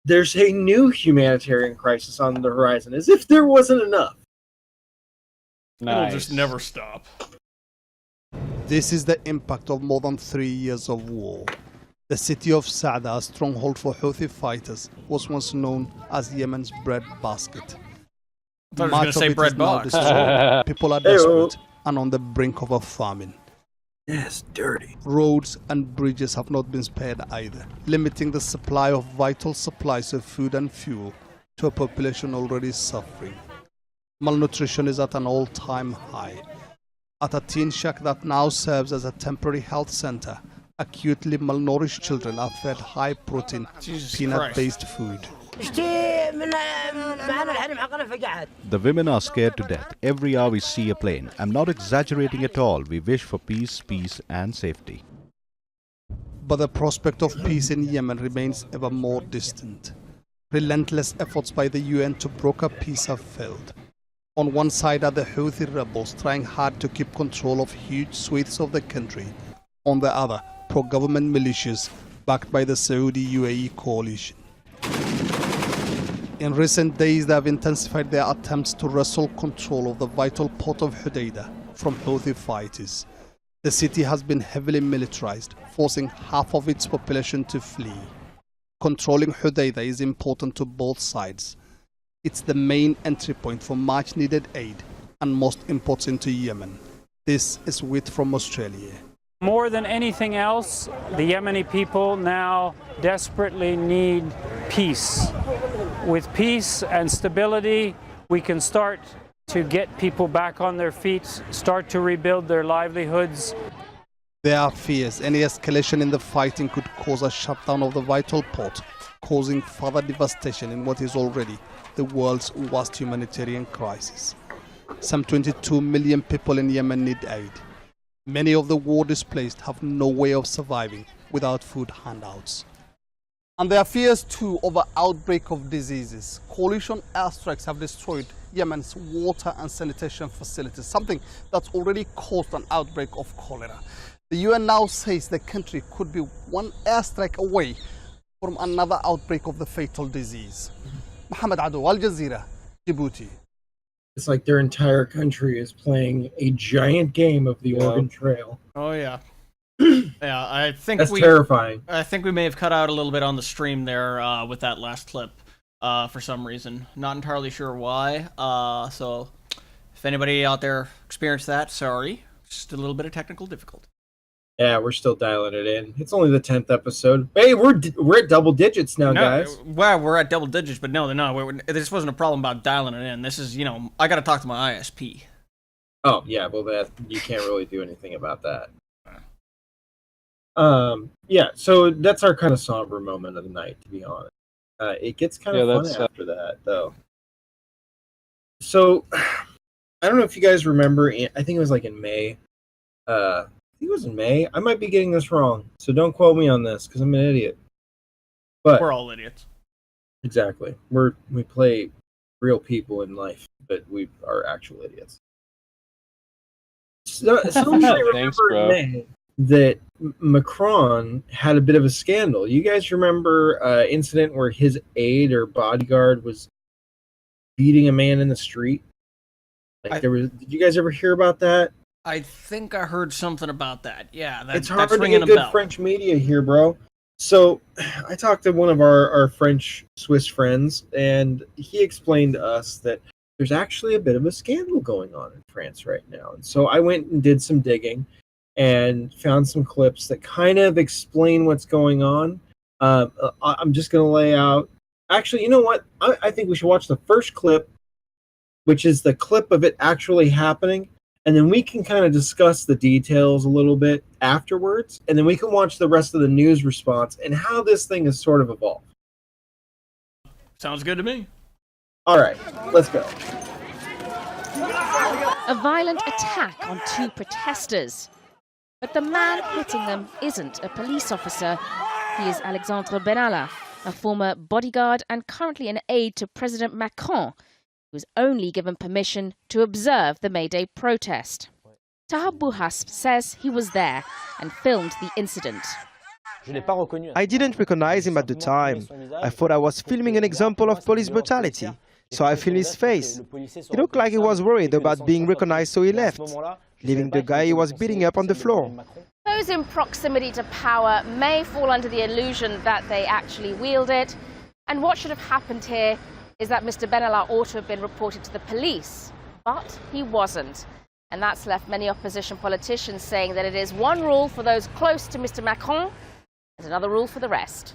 there's a new humanitarian crisis on the horizon, as if there wasn't enough. It'll just never stop. This is the impact of more than 3 years of war. The city of Sa'da, a stronghold for Houthi fighters, was once known as Yemen's bread basket. I thought I was going to say bread box. People are desperate and on the brink of a famine. Yes, dirty. Roads and bridges have not been spared either, limiting the supply of vital supplies of food and fuel to a population already suffering. Malnutrition is at an all-time high. At a teen shack that now serves as a temporary health center, acutely malnourished children are fed high-protein, peanut-based food. The women are scared to death. Every hour we see a plane. I'm not exaggerating at all. We wish for peace, and safety. But the prospect of peace in Yemen remains ever more distant. Relentless efforts by the UN to broker peace have failed. On one side are the Houthi rebels trying hard to keep control of huge swathes of the country. On the other, pro-government militias backed by the Saudi-UAE coalition. In recent days, they have intensified their attempts to wrestle control of the vital port of Hodeidah from Houthi fighters. The city has been heavily militarized, forcing half of its population to flee. Controlling Hodeidah is important to both sides. It's the main entry point for much-needed aid and most imports into Yemen. This is Wit from Australia. More than anything else, the Yemeni people now desperately need peace. With peace and stability, we can start to get people back on their feet, start to rebuild their livelihoods. There are fears any escalation in the fighting could cause a shutdown of the vital port, causing further devastation in what is already the world's worst humanitarian crisis. Some 22 million people in Yemen need aid. Many of the war displaced have no way of surviving without food handouts. And there are fears too over outbreak of diseases. Coalition airstrikes have destroyed Yemen's water and sanitation facilities, something that's already caused an outbreak of cholera. The UN now says the country could be one airstrike away from another outbreak of the fatal disease. Mohammed Ado, Al Jazeera, Djibouti. It's like their entire country is playing a giant game of the Oregon Trail. Oh yeah. Yeah, I think that's terrifying. I think we may have cut out a little bit on the stream there with that last clip for some reason. Not entirely sure why. So if anybody out there experienced that, sorry. Just a little bit of technical difficulty. Yeah, we're still dialing it in. It's only the 10th episode. Hey, we're at double digits now, guys. Well, we're at double digits, but no. This wasn't a problem about dialing it in. This is, I got to talk to my ISP. Oh yeah, well that you can't really do anything about that. Yeah, so that's our kind of somber moment of the night, to be honest. It gets kind of fun after that, though. So, I don't know if you guys remember, I think it was like in May. I think it was in May. I might be getting this wrong, so don't quote me on this, because I'm an idiot. But we're all idiots. Exactly. We play real people in life, but we are actual idiots. So, somebody remember in May that Macron had a bit of a scandal. You guys remember an incident where his aide or bodyguard was beating a man in the street? Did you guys ever hear about that? I think I heard something about that. Yeah, it's hard to get good French media here, bro. So I talked to one of our French Swiss friends, and he explained to us that there's actually a bit of a scandal going on in France right now. And so I went and did some digging and found some clips that kind of explain what's going on. I'm just going to lay out. Actually, you know what? I think we should watch the first clip, which is the clip of it actually happening. And then we can kind of discuss the details a little bit afterwards. And then we can watch the rest of the news response and how this thing has sort of evolved. Sounds good to me. All right, let's go. A violent attack on two protesters. But the man hitting them isn't a police officer. He is Alexandre Benalla, a former bodyguard and currently an aide to President Macron, who was only given permission to observe the May Day protest. Taha Bouhasp says he was there and filmed the incident. I didn't recognize him at the time. I thought I was filming an example of police brutality. So I filmed his face. He looked like he was worried about being recognized, so he left, leaving the guy he was beating up on the floor. Those in proximity to power may fall under the illusion that they actually wield it. And what should have happened here is that Mr. Benalla ought to have been reported to the police. But he wasn't. And that's left many opposition politicians saying that it is one rule for those close to Mr. Macron and another rule for the rest.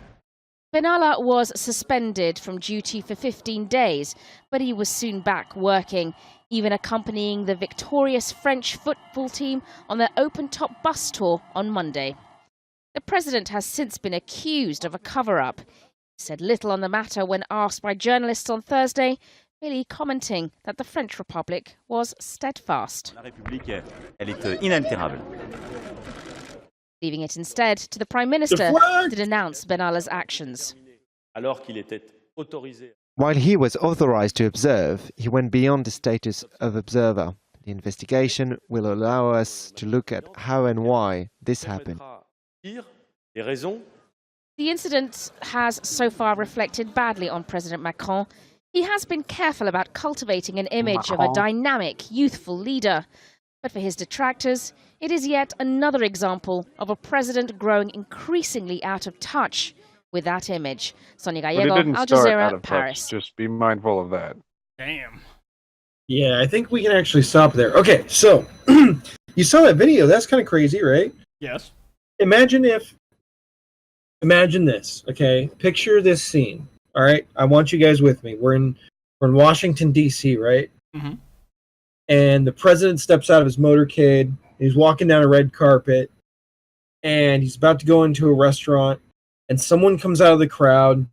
Benalla was suspended from duty for 15 days, but he was soon back working, even accompanying the victorious French football team on their open-top bus tour on Monday. The president has since been accused of a cover-up. He said little on the matter when asked by journalists on Thursday, merely commenting that the French Republic was steadfast. Leaving it instead to the Prime Minister to denounce Benalla's actions. While he was authorized to observe, he went beyond the status of observer. The investigation will allow us to look at how and why this happened. The incident has so far reflected badly on President Macron. He has been careful about cultivating an image of a dynamic, youthful leader. But for his detractors, it is yet another example of a president growing increasingly out of touch with that image. Sonia Gallego, Al Jazeera, Paris. Just be mindful of that. Damn. Yeah, I think we can actually stop there. Okay, so you saw that video. That's kind of crazy, right? Yes. Imagine this, okay? Picture this scene, all right? I want you guys with me. We're in Washington, D.C., right? Mm-hmm. And the president steps out of his motorcade. He's walking down a red carpet, and he's about to go into a restaurant, and someone comes out of the crowd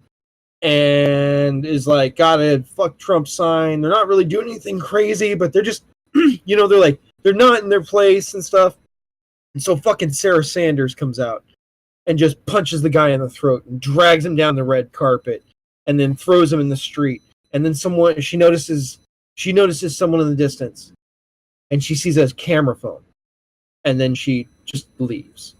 and is like, got a fuck Trump sign. They're not really doing anything crazy, but they're just, they're not in their place and stuff. And so fucking Sarah Sanders comes out, and just punches the guy in the throat and drags him down the red carpet and then throws him in the street. And then she notices someone in the distance, and she sees a camera phone, and then she just leaves.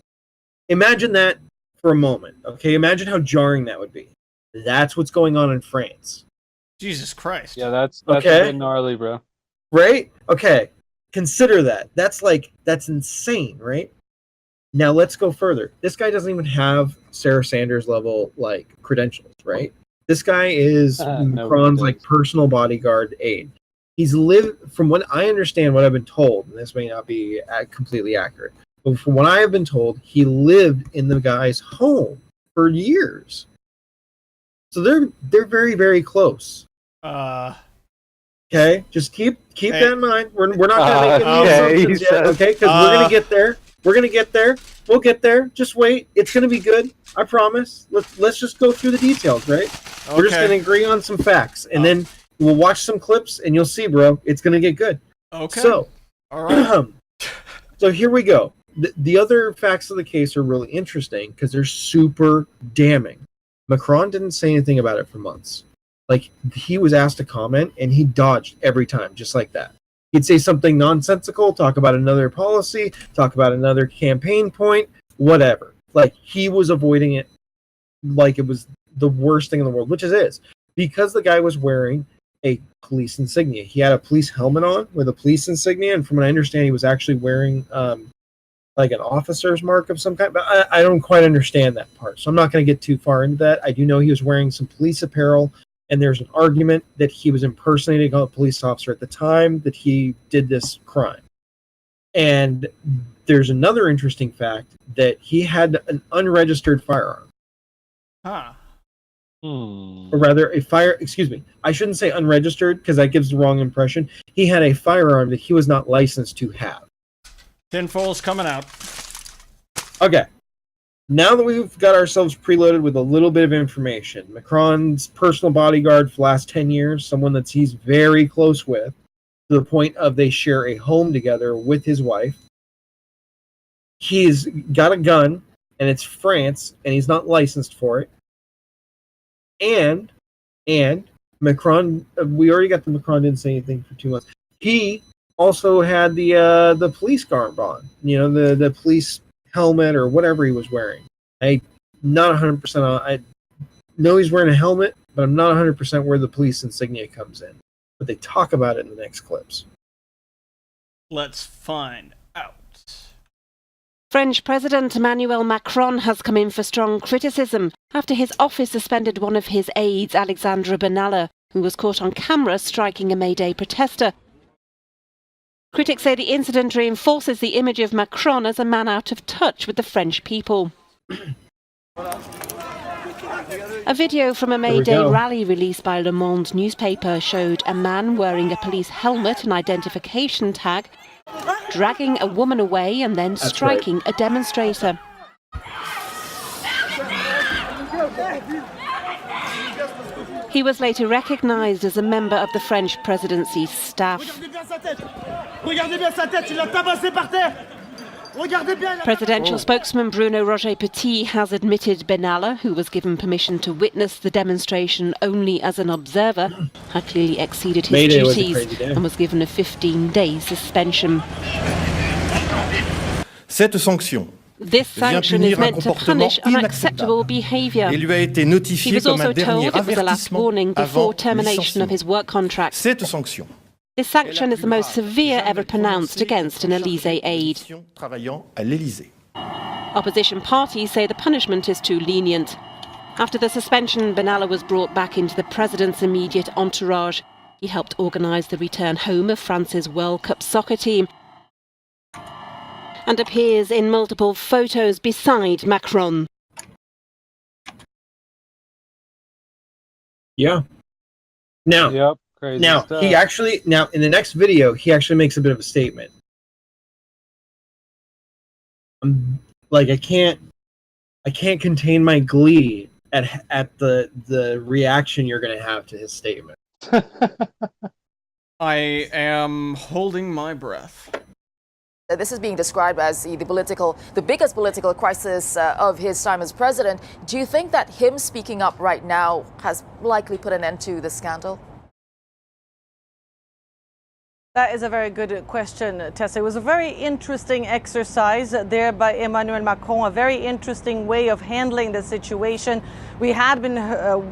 Imagine that for a moment, okay? Imagine how jarring that would be. That's what's going on in France. Jesus Christ. Yeah, that's okay? A bit gnarly, bro. Right? Okay. Consider that. That's insane, right? Now let's go further. This guy doesn't even have Sarah Sanders level credentials, right? This guy is Macron's personal bodyguard aide. He's lived, from what I understand, what I've been told, and this may not be completely accurate, but from what I have been told, he lived in the guy's home for years. So they're very, very close. Okay, just keep that in mind. We're not going to make any assumptions yet, okay? Because we're going to get there. We're going to get there. We'll get there. Just wait. It's going to be good. I promise. Let's just go through the details, right? Okay. We're just going to agree on some facts, and then we'll watch some clips, and you'll see, bro. It's going to get good. Okay. So, all right. So here we go. The other facts of the case are really interesting because they're super damning. Macron didn't say anything about it for months. He was asked to comment, and he dodged every time, just like that. He'd say something nonsensical, talk about another policy, talk about another campaign point, whatever. He was avoiding it like it was the worst thing in the world, which it is. Because the guy was wearing a police insignia. He had a police helmet on with a police insignia, and from what I understand, he was actually wearing an officer's mark of some kind. But I don't quite understand that part, so I'm not going to get too far into that. I do know he was wearing some police apparel, and there's an argument that he was impersonating a police officer at the time that he did this crime. And there's another interesting fact that he had an unregistered firearm. Huh. Or rather, I shouldn't say unregistered because that gives the wrong impression. He had a firearm that he was not licensed to have. Tinfoil's coming out. Okay. Now that we've got ourselves preloaded with a little bit of information, Macron's personal bodyguard for the last 10 years, someone that he's very close with, to the point of they share a home together with his wife. He's got a gun, and it's France, and he's not licensed for it. And Macron, we already got the Macron didn't say anything for 2 months. He also had the police garb on, the police helmet or whatever he was wearing. I'm not 100% on. I know he's wearing a helmet, but I'm not 100% where the police insignia comes in. But they talk about it in the next clips. Let's find out. French President Emmanuel Macron has come in for strong criticism after his office suspended one of his aides, Alexandre Benalla, who was caught on camera striking a May Day protester. Critics say the incident reinforces the image of Macron as a man out of touch with the French people. A video from a May Day rally released by Le Monde newspaper showed a man wearing a police helmet and identification tag, dragging a woman away and then striking a demonstrator. He was later recognised as a member of the French presidency's staff. Presidential spokesman Bruno Roger Petit has admitted Benalla, who was given permission to witness the demonstration only as an observer, had clearly exceeded his duties and was given a 15-day suspension. Cette sanction This sanction is meant to punish unacceptable behaviour. He was also told it was a last warning before termination of his work contract. Cette sanction. This sanction is the most severe ever pronounced against an Élysée aide. Opposition parties say the punishment is too lenient. After the suspension, Benalla was brought back into the president's immediate entourage. He helped organise the return home of France's World Cup soccer team and appears in multiple photos beside Macron. Yeah. Now, he actually, in the next video, he actually makes a bit of a statement. I can't contain my glee at the reaction you're going to have to his statement. I am holding my breath. This is being described as the biggest political crisis of his time as president. Do you think that him speaking up right now has likely put an end to the scandal? That is a very good question, Tessa. It was a very interesting exercise there by Emmanuel Macron, a very interesting way of handling the situation. We had been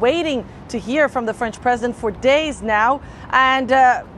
waiting to hear from the French president for days now. And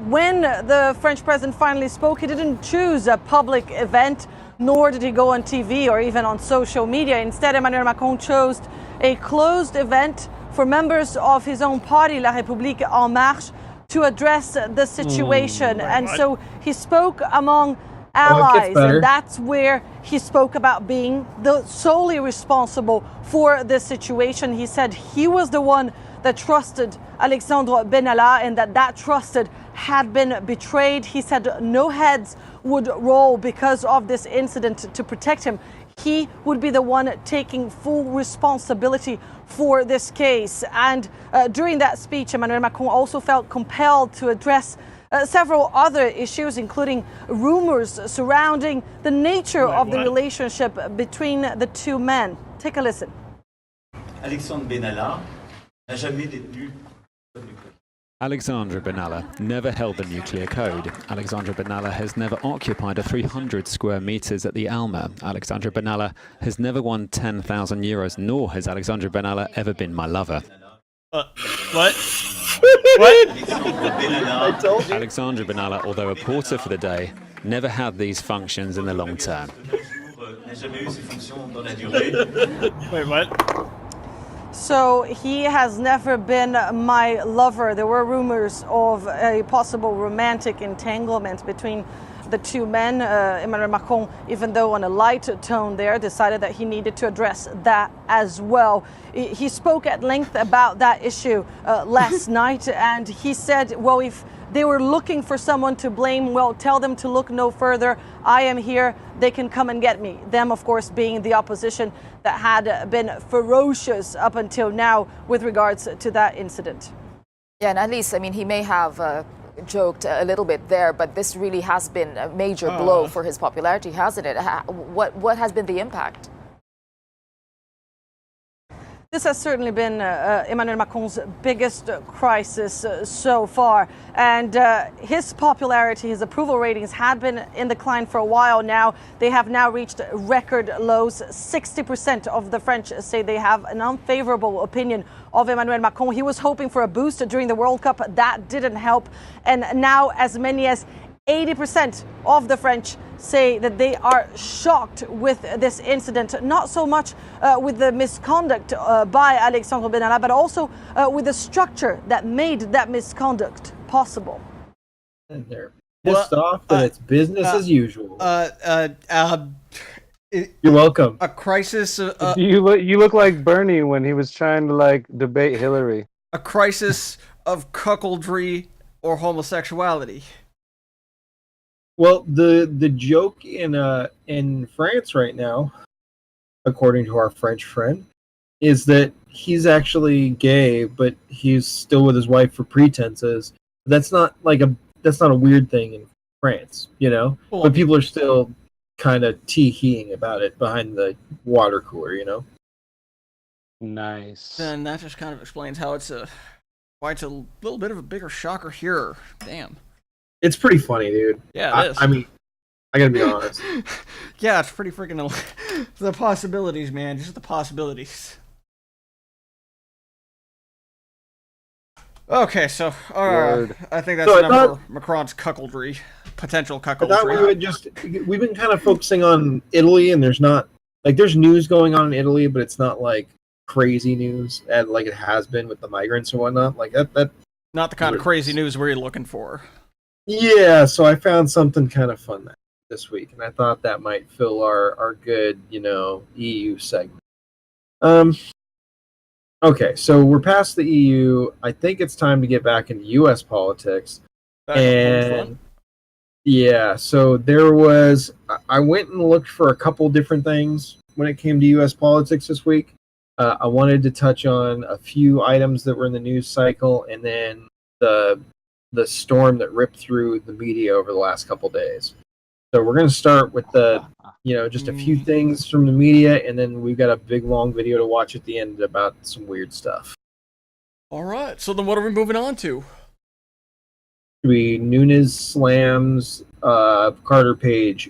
when the French president finally spoke, he didn't choose a public event, nor did he go on TV or even on social media. Instead, Emmanuel Macron chose a closed event for members of his own party, La République En Marche, to address the situation. And so he spoke among allies, and that's where he spoke about being the solely responsible for this situation. He said he was the one that trusted Alexandre Benalla and that trusted had been betrayed. He said no heads would roll because of this incident. To protect him, he would be the one taking full responsibility for this case. And during that speech, Emmanuel Macron also felt compelled to address several other issues, including rumors surrounding the nature of the relationship between the two men. Take a listen. Alexandre Benalla n'a jamais détenu. Alexandre Benalla never held the nuclear code. Alexandre Benalla has never occupied a 300 square meters at the Alma. Alexandre Benalla has never won 10,000 euros, nor has Alexandre Benalla ever been my lover. What? What? Alexandre Benalla, although a porter for the day, never had these functions in the long term. Wait, what? So he has never been my lover. There were rumors of a possible romantic entanglement between the two men. Emmanuel Macron, even though on a light tone there, decided that he needed to address that as well. He spoke at length about that issue last night, and he said, well, if they were looking for someone to blame, well, tell them to look no further. I am here. They can come and get me. Them, of course, being the opposition that had been ferocious up until now with regards to that incident. Yeah, and at least, I mean, he may have joked a little bit there, but this really has been a major blow for his popularity, hasn't it? What has been the impact? This has certainly been Emmanuel Macron's biggest crisis so far. And his popularity, his approval ratings had been in decline for a while now. They have now reached record lows. 60% of the French say they have an unfavorable opinion of Emmanuel Macron. He was hoping for a boost during the World Cup. That didn't help. And now as many as 80% of the French say that they are shocked with this incident, not so much with the misconduct by Alexandre Benalla, but also with the structure that made that misconduct possible. And they're pissed off that it's business as usual. You're welcome. A crisis. You look like Bernie when he was trying to like debate Hillary. A crisis of cuckoldry or homosexuality. Well, the joke in France right now, according to our French friend, is that he's actually gay, but he's still with his wife for pretenses. That's not a weird thing in France, you know. Well, but people are still kind of tee-heeing about it behind the water cooler, you know. Nice. Then that just kind of explains how why it's a little bit of a bigger shocker here. Damn. It's pretty funny, dude. Yeah, it is. I mean, I gotta be honest. Yeah, it's pretty freaking... The possibilities, man. Just the possibilities. Okay, so I think that's enough for Macron's cuckoldry. Potential cuckoldry. I thought we've been kind of focusing on Italy, and there's news going on in Italy, but it's not like crazy news like it has been with the migrants and whatnot. Like that not the kind of crazy news we're looking for. Yeah, so I found something kind of fun this week, and I thought that might fill our good, EU segment. Okay, so we're past the EU. I think it's time to get back into U.S. politics. And yeah, so I went and looked for a couple different things when it came to U.S. politics this week. I wanted to touch on a few items that were in the news cycle, and then the storm that ripped through the media over the last couple days. So we're going to start with the, just a few things from the media, and then we've got a big long video to watch at the end about some weird stuff. All right. So then what are we moving on to? Nunes slams Carter Page.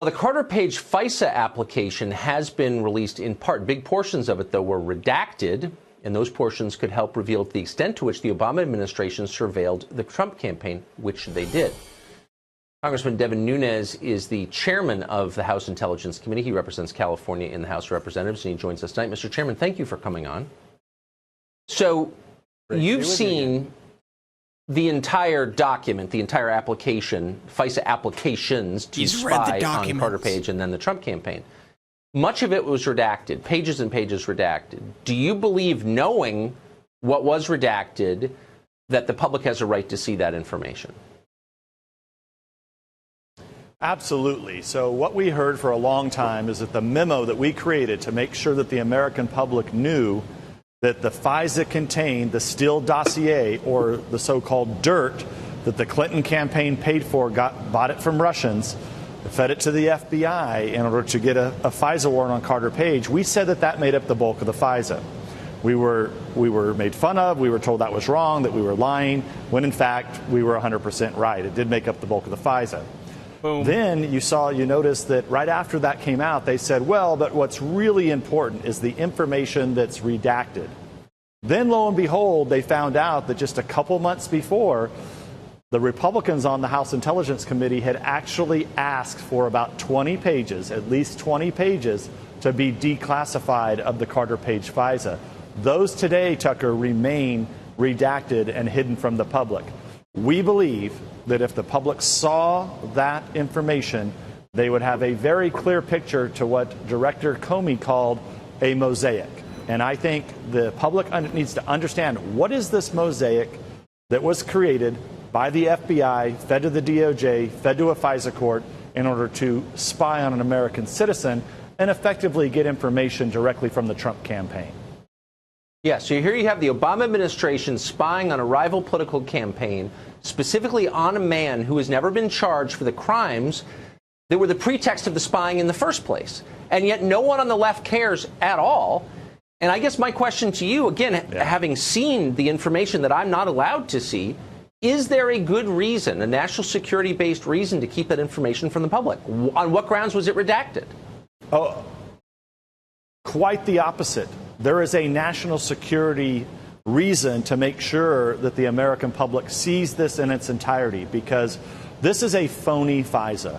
The Carter Page FISA application has been released in part. Big portions of it, though, were redacted, and those portions could help reveal the extent to which the Obama administration surveilled the Trump campaign, which they did. Congressman Devin Nunes is the chairman of the House Intelligence Committee. He represents California in the House of Representatives, and he joins us tonight. Mr. Chairman, thank you for coming on. So you've seen the entire document, the entire application, FISA applications to spy on Carter Page and then the Trump campaign. Much of it was redacted, pages and pages redacted. Do you believe, knowing what was redacted, that the public has a right to see that information? Absolutely. So what we heard for a long time is that the memo that we created to make sure that the American public knew that the FISA contained the Steele dossier, or the so-called dirt that the Clinton campaign paid for, bought it from Russians, fed it to the FBI in order to get a FISA warrant on Carter Page. We said that made up the bulk of the FISA. We were made fun of. We were told that was wrong, that we were lying, when in fact we were 100% right. It did make up the bulk of the FISA. Boom. Then you noticed that right after that came out, they said, well, but what's really important is the information that's redacted. Then, lo and behold, they found out that just a couple months before, the Republicans on the House Intelligence Committee had actually asked for about 20 pages, at least 20 pages, to be declassified of the Carter Page FISA. Those today, Tucker, remain redacted and hidden from the public. We believe that if the public saw that information, they would have a very clear picture to what Director Comey called a mosaic. And I think the public needs to understand, what is this mosaic that was created by the FBI, fed to the DOJ, fed to a FISA court in order to spy on an American citizen and effectively get information directly from the Trump campaign. Yeah, so here you have the Obama administration spying on a rival political campaign, specifically on a man who has never been charged for the crimes that were the pretext of the spying in the first place. And yet no one on the left cares at all. And I guess my question to you, again, having seen the information that I'm not allowed to see, is there a good reason, a national security-based reason, to keep that information from the public? On what grounds was it redacted? Oh, quite the opposite. There is a national security reason to make sure that the American public sees this in its entirety, because this is a phony FISA.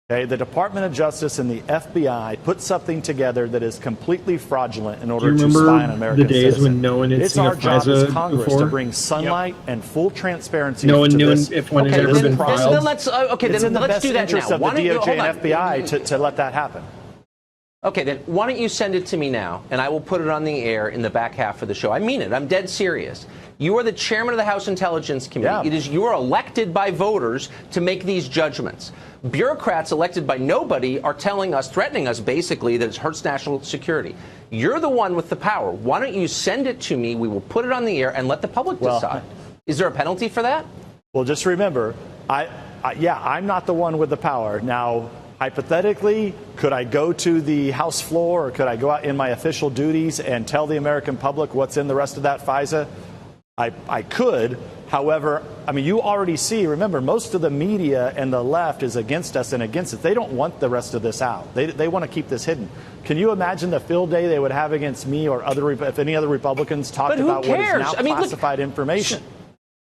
Okay? The Department of Justice and the FBI put something together that is completely fraudulent in order to spy on American the days citizens. when no one had it's seen our a job FISA as Congress before? to bring sunlight and full transparency No one to knew this. if one had ever been filed. Then let's it's in the let's best do that interest now. of the DOJ and FBI to let that happen. Okay, then why don't you send it to me now, and I will put it on the air in the back half of the show. I mean it. I'm dead serious. You are the chairman of the House Intelligence Committee. Yeah. You are elected by voters to make these judgments. Bureaucrats elected by nobody are telling us, threatening us, basically, that it hurts national security. You're the one with the power. Why don't you send it to me? We will put it on the air and let the public decide. Is there a penalty for that? Well, just remember, I'm not the one with the power. Now, hypothetically, could I go to the House floor, or could I go out in my official duties and tell the American public what's in the rest of that FISA? I could. However, I mean, you already see, remember, most of the media and the left is against us and against it. They don't want the rest of this out. They want to keep this hidden. Can you imagine the field day they would have against me or if any other Republicans talked about what is now classified information?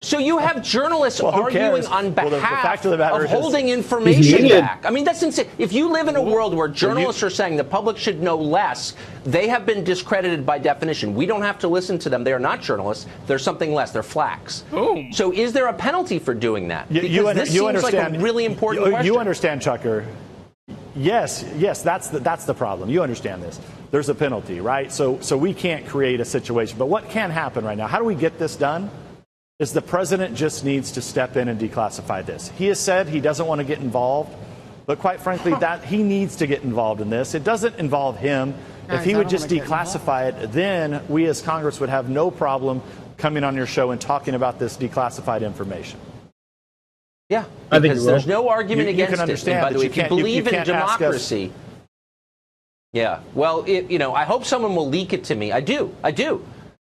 So you have journalists arguing on behalf of holding is, information back. I mean, that's insane. If you live in a world where journalists are saying the public should know less, they have been discredited by definition. We don't have to listen to them. They are not journalists. They're something less. They're flacks. Boom. So is there a penalty for doing that? Because this seems like a really important question. You understand, Chucker. Yes, that's the problem. You understand this. There's a penalty, right? So we can't create a situation. But what can happen right now? How do we get this done? Is the president just needs to step in and declassify this. He has said he doesn't want to get involved, but quite frankly, that he needs to get involved in this. It doesn't involve him. If he would just declassify it, then we as Congress would have no problem coming on your show and talking about this declassified information. Yeah, I think because there's no argument against can it. understand, And by the but way, you if you can't- you believe in can't ask us- democracy, yeah. Well, I hope someone will leak it to me. I do,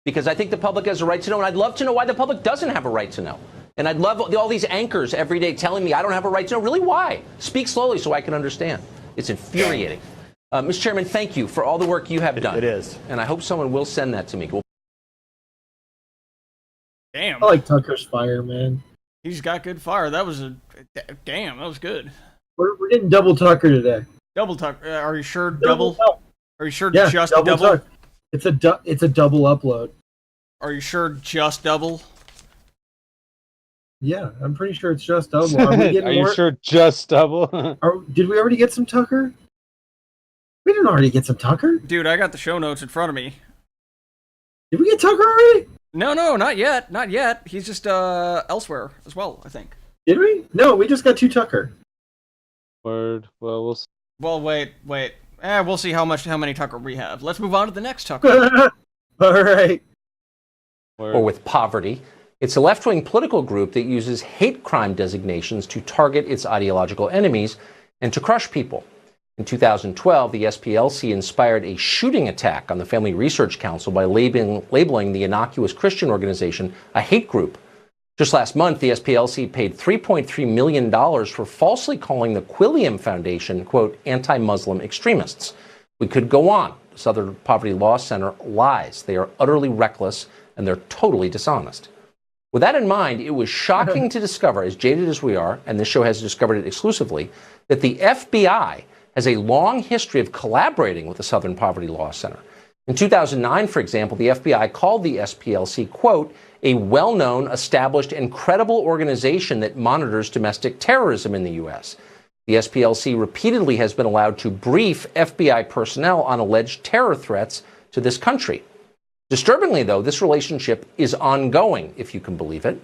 because I think the public has a right to know, and I'd love to know why the public doesn't have a right to know. And I'd love all these anchors every day telling me I don't have a right to know. Really, why? Speak slowly so I can understand. It's infuriating. Mr. Chairman, thank you for all the work you have done. It is. And I hope someone will send that to me. Damn. I like Tucker's fire, man. He's got good fire. That was damn. That was good. We're getting double Tucker today. Double Tucker. Are you sure? Double? Are you sure? Yeah, just double. double? Tuck. It's a double upload. Are you sure? Just double? Yeah, I'm pretty sure it's just double. Are we getting Are you more? sure just double? Did we already get some Tucker? We didn't already get some Tucker. Dude, I got the show notes in front of me. Did we get Tucker already? No, not yet. Not yet. He's just elsewhere as well, I think. Did we? No, we just got 2 Tucker. Word. Well, we'll see. Well, wait. We'll see how many Tucker we have. Let's move on to the next Tucker. All right. Or with poverty. It's a left-wing political group that uses hate crime designations to target its ideological enemies and to crush people. In 2012, the SPLC inspired a shooting attack on the Family Research Council by labeling the innocuous Christian organization a hate group. Just last month, the SPLC paid $3.3 million for falsely calling the Quilliam Foundation, quote, anti-Muslim extremists. We could go on. The Southern Poverty Law Center lies. They are utterly reckless, and they're totally dishonest. With that in mind, it was shocking to discover, as jaded as we are, and this show has discovered it exclusively, that the FBI has a long history of collaborating with the Southern Poverty Law Center. In 2009, for example, the FBI called the SPLC, quote, a well-known, established, and credible organization that monitors domestic terrorism in the U.S. The SPLC repeatedly has been allowed to brief FBI personnel on alleged terror threats to this country. Disturbingly, though, this relationship is ongoing, if you can believe it.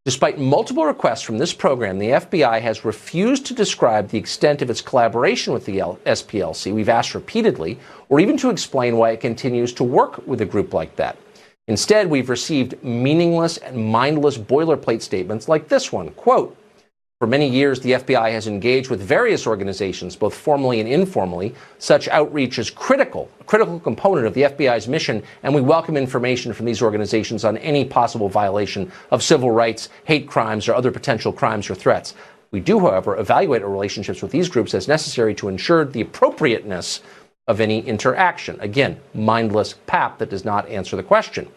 Despite multiple requests from this program, the FBI has refused to describe the extent of its collaboration with the SPLC, we've asked repeatedly, or even to explain why it continues to work with a group like that. Instead, we've received meaningless and mindless boilerplate statements like this one, quote, for many years, the FBI has engaged with various organizations, both formally and informally. Such outreach is a critical component of the FBI's mission, and we welcome information from these organizations on any possible violation of civil rights, hate crimes, or other potential crimes or threats. We do, however, evaluate our relationships with these groups as necessary to ensure the appropriateness of any interaction. Again, mindless pap that does not answer the question.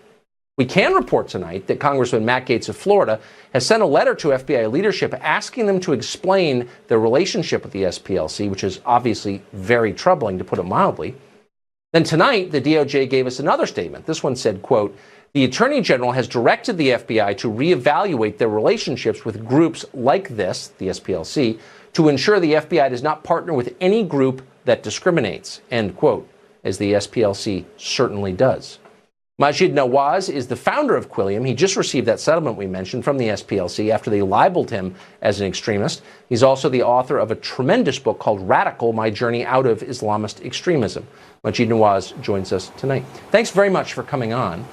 We can report tonight that Congressman Matt Gaetz of Florida has sent a letter to FBI leadership asking them to explain their relationship with the SPLC, which is obviously very troubling, to put it mildly. Then tonight, the DOJ gave us another statement. This one said, quote, the Attorney General has directed the FBI to reevaluate their relationships with groups like this, the SPLC, to ensure the FBI does not partner with any group that discriminates, end quote, as the SPLC certainly does. Maajid Nawaz is the founder of Quilliam. He just received that settlement we mentioned from the SPLC after they libeled him as an extremist. He's also the author of a tremendous book called Radical, My Journey Out of Islamist Extremism. Maajid Nawaz joins us tonight. Thanks very much for coming on.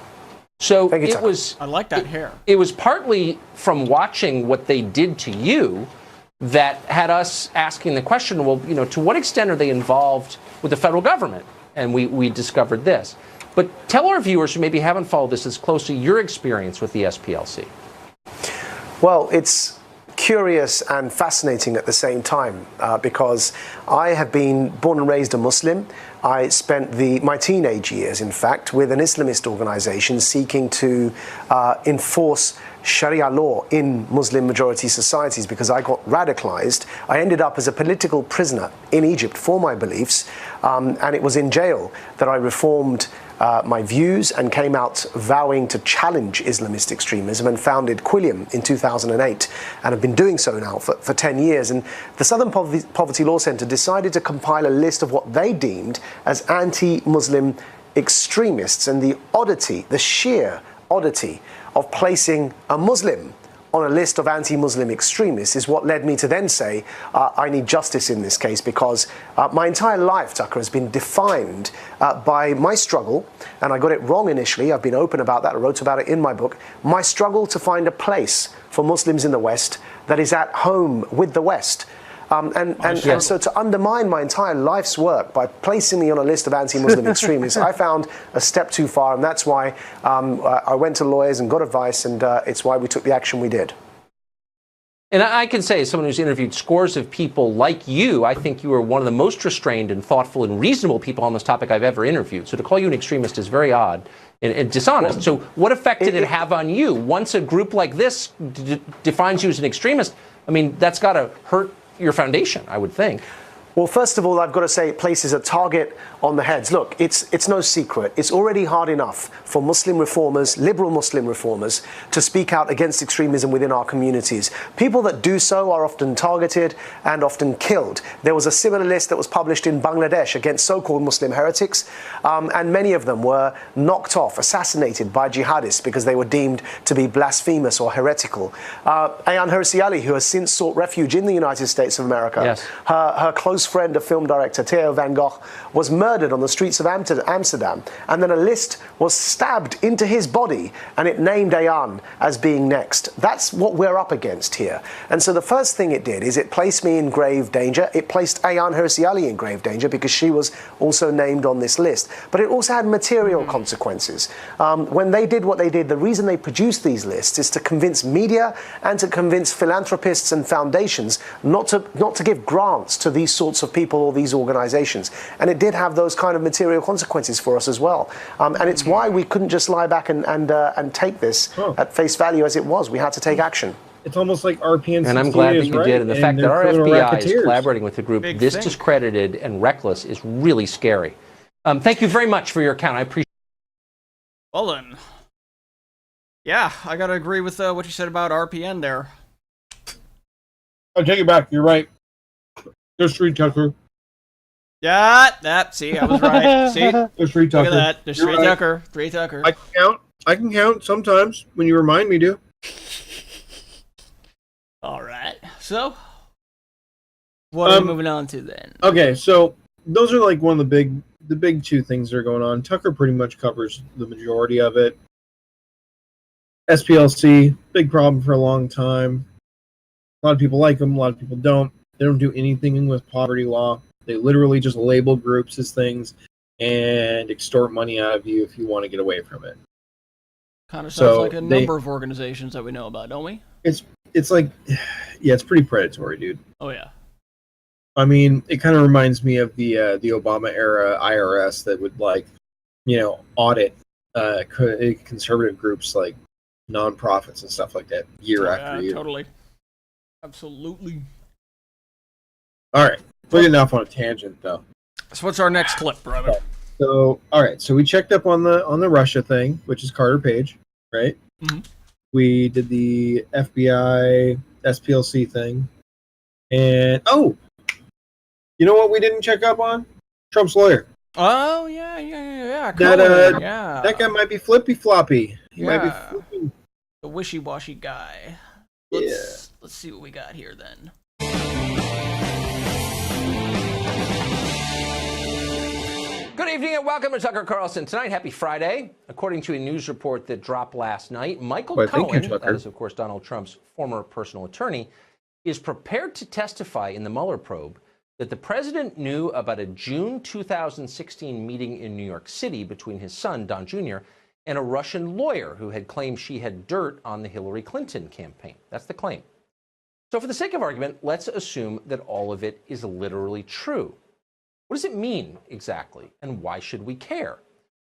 So it was... I like that hair. It was partly from watching what they did to you that had us asking the question, well, to what extent are they involved with the federal government? And we discovered this. But tell our viewers who maybe haven't followed this as closely your experience with the SPLC. Well, it's curious and fascinating at the same time because I have been born and raised a Muslim. I spent my teenage years, in fact, with an Islamist organization seeking to enforce Sharia law in Muslim-majority societies because I got radicalized. I ended up as a political prisoner in Egypt for my beliefs, and it was in jail that I reformed my views and came out vowing to challenge Islamist extremism and founded Quilliam in 2008 and have been doing so now for 10 years. And the Southern Poverty Law Center decided to compile a list of what they deemed as anti-Muslim extremists, and the sheer oddity of placing a Muslim on a list of anti-Muslim extremists is what led me to then say, I need justice in this case, because my entire life, Tucker, has been defined by my struggle, and I got it wrong initially. I've been open about that. I wrote about it in my book. My struggle to find a place for Muslims in the West that is at home with the West. And so to undermine my entire life's work by placing me on a list of anti-Muslim extremists, I found a step too far, and that's why I went to lawyers and got advice, and it's why we took the action we did. And I can say, as someone who's interviewed scores of people like you, I think you are one of the most restrained and thoughtful and reasonable people on this topic I've ever interviewed. So to call you an extremist is very odd and dishonest. So what effect did it have on you? Once a group like this defines you as an extremist, I mean, that's got to hurt your foundation, I would think. Well, first of all, I've got to say it places a target on the heads. Look, it's no secret. It's already hard enough for Muslim reformers, liberal Muslim reformers, to speak out against extremism within our communities. People that do so are often targeted and often killed. There was a similar list that was published in Bangladesh against so-called Muslim heretics, and many of them were knocked off, assassinated by jihadists because they were deemed to be blasphemous or heretical. Ayaan Hirsi Ali, who has since sought refuge in the United States of America, her close friend, a film director, Theo van Gogh, was murdered on the streets of Amsterdam, and then a list was stabbed into his body, and it named Ayaan as being next. That's what we're up against here. And so the first thing it did is it placed me in grave danger. It placed Ayaan Hirsi Ali in grave danger because she was also named on this list. But it also had material consequences. When they did what they did, the reason they produced these lists is to convince media and to convince philanthropists and foundations not to give grants to these sorts of people or these organizations. And it did have those kind of material consequences for us as well. And it's why we couldn't just lie back and take this at face value as it was. We had to take action. It's almost like RPN. And I'm glad that you did. And the fact that our FBI is collaborating with the group this discredited and reckless is really scary. Thank you very much for your account. I appreciate it. Well then. Yeah, I gotta agree with what you said about RPN there. I'll take it back. You're right. There's Street Tucker. Yeah, see, I was right. See, there's Street Tucker. Look at that. There's Street Tucker. Street Tucker. I can count sometimes when you remind me to. All right. So, what are we moving on to then? Okay, so those are like one of the big two things that are going on. Tucker pretty much covers the majority of it. SPLC, big problem for a long time. A lot of people like them, a lot of people don't. They don't do anything with poverty law. They literally just label groups as things and extort money out of you if you want to get away from it. Kind of sounds like a number of organizations that we know about, don't we? It's like, yeah, it's pretty predatory, dude. Oh yeah. I mean, it kind of reminds me of the Obama era IRS that would audit conservative groups like nonprofits and stuff like that year after year. Totally. Absolutely. All right, we're getting off on a tangent though. So what's our next clip, brother? So all right, so we checked up on the Russia thing, which is Carter Page, right? Mm-hmm. We did the FBI SPLC thing, and you know what we didn't check up on? Trump's lawyer. Oh yeah. That guy might be flippy floppy. He might be flipping. The wishy-washy guy. Let's see what we got here then. Good evening and welcome to Tucker Carlson. Tonight, happy Friday. According to a news report that dropped last night, Michael Cohen, that is of course Donald Trump's former personal attorney, is prepared to testify in the Mueller probe that the president knew about a June 2016 meeting in New York City between his son, Don Jr., and a Russian lawyer who had claimed she had dirt on the Hillary Clinton campaign. That's the claim. So for the sake of argument, let's assume that all of it is literally true. What does it mean exactly, and why should we care?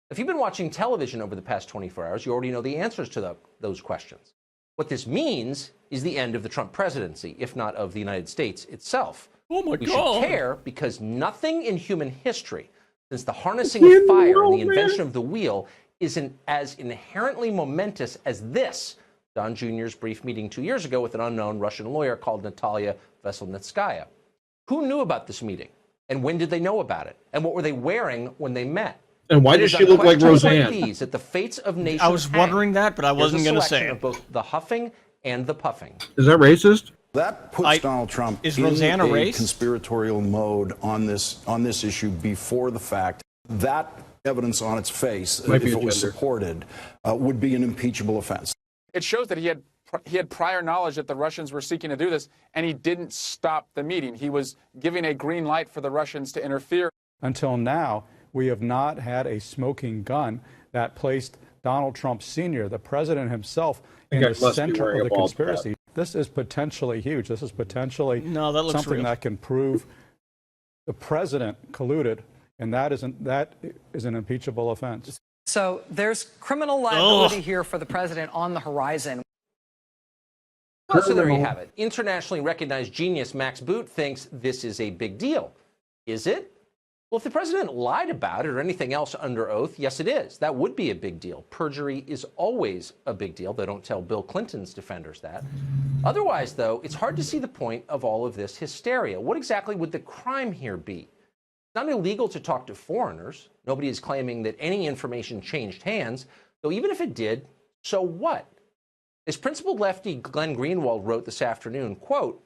If you've been watching television over the past 24 hours, you already know the answers to those questions. What this means is the end of the Trump presidency, if not of the United States itself. Oh my God. We should care because nothing in human history, since the harnessing of fire and the invention of the wheel, isn't as inherently momentous as this, Don Jr.'s brief meeting 2 years ago with an unknown Russian lawyer called Natalia Veselnitskaya. Who knew about this meeting? And when did they know about it? And what were they wearing when they met? And why does she look like Roseanne? These, that the fates of nations I was wondering that, but I wasn't going to say it. Of both the huffing and the puffing. Is that racist? That puts Donald Trump in a conspiratorial mode on this issue before the fact. That evidence on its face, if it was supported, would be an impeachable offense. It shows that he had he had prior knowledge that the Russians were seeking to do this, and he didn't stop the meeting. He was giving a green light for the Russians to interfere. Until now, we have not had a smoking gun that placed Donald Trump Sr., the president himself, in the center of the conspiracy. This is potentially huge. This is potentially something that can prove the president colluded, and that is an impeachable offense. So there's criminal liability here for the president on the horizon. Well, so there you have it. Internationally recognized genius Max Boot thinks this is a big deal. Is it? Well, if the president lied about it or anything else under oath, yes, it is. That would be a big deal. Perjury is always a big deal. They don't tell Bill Clinton's defenders that. Otherwise, though, it's hard to see the point of all of this hysteria. What exactly would the crime here be? It's not illegal to talk to foreigners. Nobody is claiming that any information changed hands, though even if it did, so what? As principled lefty Glenn Greenwald wrote this afternoon, quote,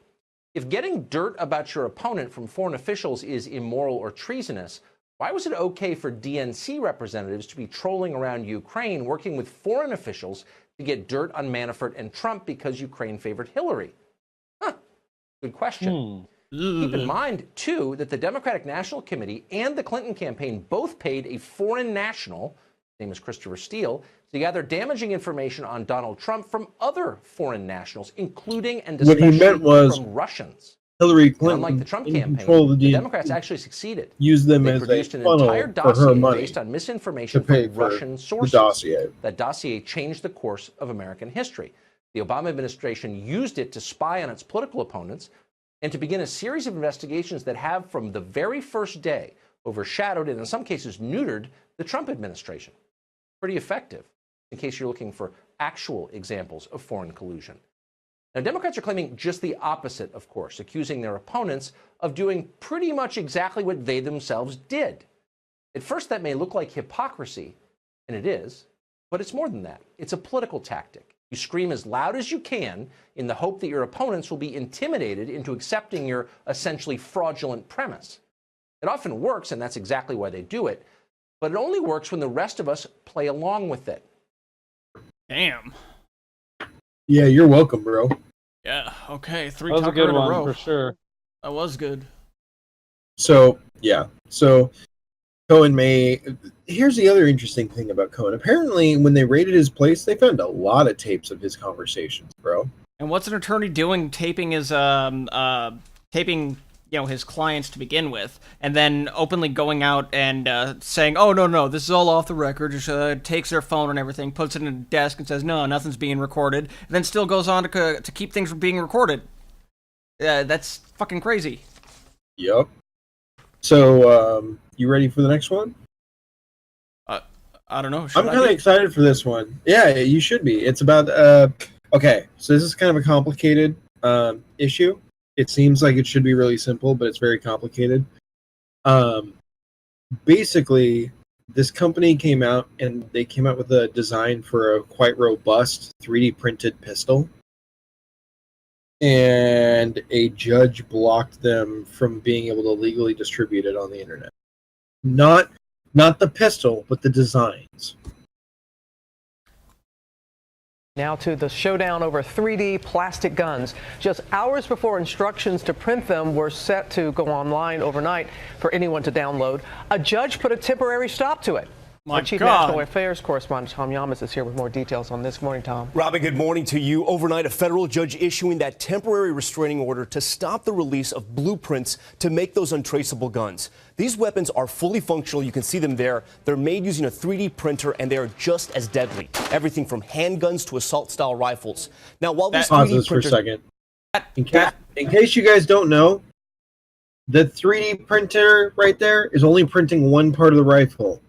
if getting dirt about your opponent from foreign officials is immoral or treasonous, why was it okay for DNC representatives to be trolling around Ukraine, working with foreign officials to get dirt on Manafort and Trump because Ukraine favored Hillary? Huh. Good question. Keep in mind, too, that the Democratic National Committee and the Clinton campaign both paid a foreign national, his name is Christopher Steele, to gather damaging information on Donald Trump from other foreign nationals, including and especially from Russians. Hillary Clinton, unlike the Trump campaign, the Democrats actually succeeded. Used them they as produced a an funnel entire for her dossier money based on misinformation to pay from for Russian sources. the dossier. That dossier changed the course of American history. The Obama administration used it to spy on its political opponents and to begin a series of investigations that have, from the very first day, overshadowed and in some cases neutered the Trump administration. Pretty effective, in case you're looking for actual examples of foreign collusion. Now, Democrats are claiming just the opposite, of course, accusing their opponents of doing pretty much exactly what they themselves did. At first, that may look like hypocrisy, and it is, but it's more than that. It's a political tactic. You scream as loud as you can in the hope that your opponents will be intimidated into accepting your essentially fraudulent premise. It often works, and that's exactly why they do it, but it only works when the rest of us play along with it. Damn. Yeah, you're welcome, bro. Yeah, okay. That was a good one, for sure. That was good. So, yeah. So, Cohen may... Here's the other interesting thing about Cohen. Apparently, when they raided his place, they found a lot of tapes of his conversations, bro. And what's an attorney doing taping his, his clients to begin with, and then openly going out and saying, oh, no, this is all off the record, just takes their phone and everything, puts it in a desk and says, no, nothing's being recorded, and then still goes on to keep things from being recorded. That's fucking crazy. Yep. So, you ready for the next one? I don't know. I'm kind of excited for this one. Yeah, you should be. It's about, okay, so this is kind of a complicated issue. It seems like it should be really simple, but it's very complicated. Basically, this company came out and they came out with a design for a quite robust 3D printed pistol. And a judge blocked them from being able to legally distribute it on the internet. Not the pistol, but the designs. Now to the showdown over 3D plastic guns. Just hours before instructions to print them were set to go online overnight for anyone to download, a judge put a temporary stop to it. Our Chief National Affairs correspondent Tom Yamas is here with more details on this. Good morning, Tom. Robin, good morning to you. Overnight, a federal judge issuing that temporary restraining order to stop the release of blueprints to make those untraceable guns. These weapons are fully functional. You can see them there. They're made using a 3D printer, and they are just as deadly. Everything from handguns to assault-style rifles. Now, while these 3D printers... for a second. In case you guys don't know, the 3D printer right there is only printing one part of the rifle.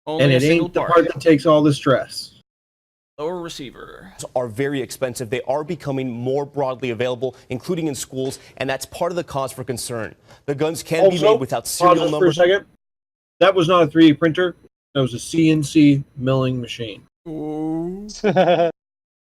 And it ain't the part that takes all the stress. Lower receiver. Are very expensive. They are becoming more broadly available, including in schools, and that's part of the cause for concern. The guns can be made without serial numbers. For a second. That was not a 3D printer. That was a CNC milling machine.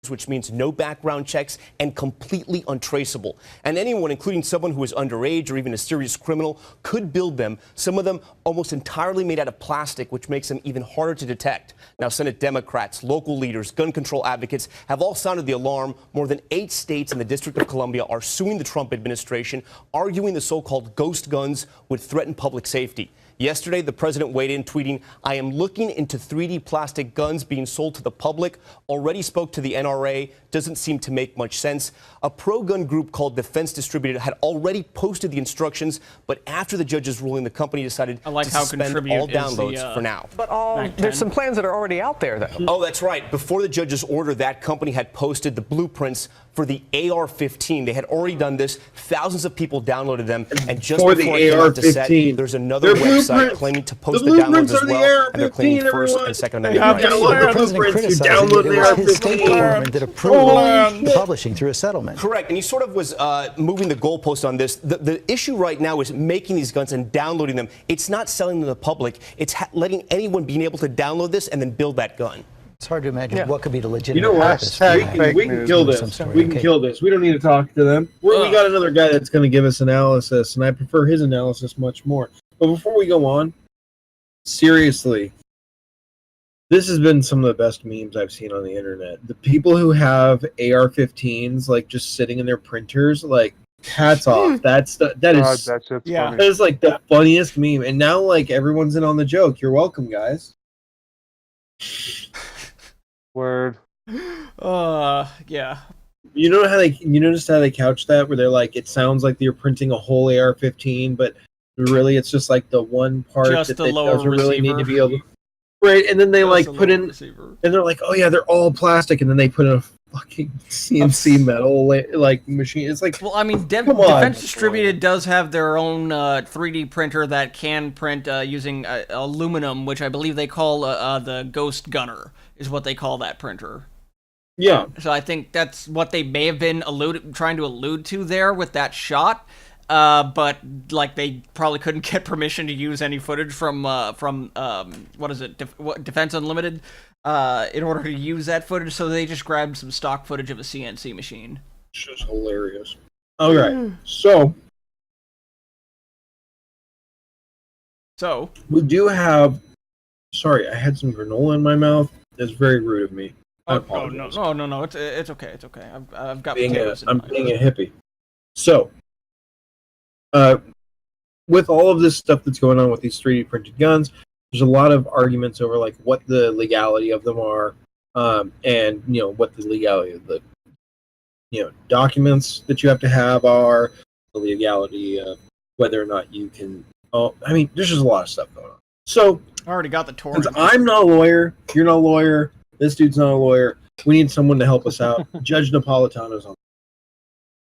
which means no background checks and completely untraceable. And anyone, including someone who is underage or even a serious criminal, could build them, some of them almost entirely made out of plastic, which makes them even harder to detect. Now, Senate Democrats, local leaders, gun control advocates have all sounded the alarm. More than 8 states and the District of Columbia are suing the Trump administration, arguing the so-called ghost guns would threaten public safety. Yesterday, the president weighed in, tweeting, "I am looking into 3D plastic guns being sold to the public. Already spoke to the NRA. Doesn't seem to make much sense." A pro-gun group called Defense Distributed had already posted the instructions, but after the judge's ruling, the company decided to suspend all downloads for now. But there's some plans that are already out there, though. Oh, that's right. Before the judge's order, that company had posted the blueprints for the AR-15. They had already done this. Thousands of people downloaded them. And just For before the it came out to set, AR-15. there's another website claiming to post the downloads as well. And they're claiming first and second amendment rights. The president criticized it was his State Department that approved publishing through a settlement. Correct. And he sort of was moving the goalpost on this. The issue right now is making these guns and downloading them. It's not selling them to the public. It's letting anyone being able to download this and then build that gun. It's hard to imagine what could be the legitimate You know what? purpose. We can kill this. We can kill this. We don't need to talk to them. We got another guy that's going to give us analysis, and I prefer his analysis much more. But before we go on, seriously, this has been some of the best memes I've seen on the internet. The people who have AR-15s like just sitting in their printers, like hats off. That is funny. that is like the funniest meme. And now like everyone's in on the joke. You're welcome, guys. Word. Yeah. You notice how they couch that where they're like, it sounds like they're printing a whole AR-15, but really it's just like the one part Just that the they lower doesn't really need to receiver. be able to. Right, and then they Just like the put lower in, receiver. and they're like, oh yeah, they're all plastic, and then they put in a fucking CNC metal like machine. It's like, well, I mean, come on. Defense Distributed does have their own 3D printer that can print using aluminum, which I believe they call the Ghost Gunner, is what they call that printer. Yeah. So I think that's what they may have been trying to allude to there with that shot. But like they probably couldn't get permission to use any footage from what is it, Defense Unlimited, in order to use that footage. So they just grabbed some stock footage of a CNC machine. It's just hilarious. All right, so we do have. Sorry, I had some granola in my mouth. That's very rude of me. I apologize. No. It's okay. It's okay. I've got I'm potatoes. being a hippie. So, with all of this stuff that's going on with these 3D printed guns, there's a lot of arguments over like what the legality of them are, and what the legality of the documents that you have to have are, the legality of whether or not you can. Oh, I mean, there's just a lot of stuff going on. So I already got the torrent. since I'm not a lawyer, you're not a lawyer, this dude's not a lawyer, we need someone to help us out. Judge Napolitano's on.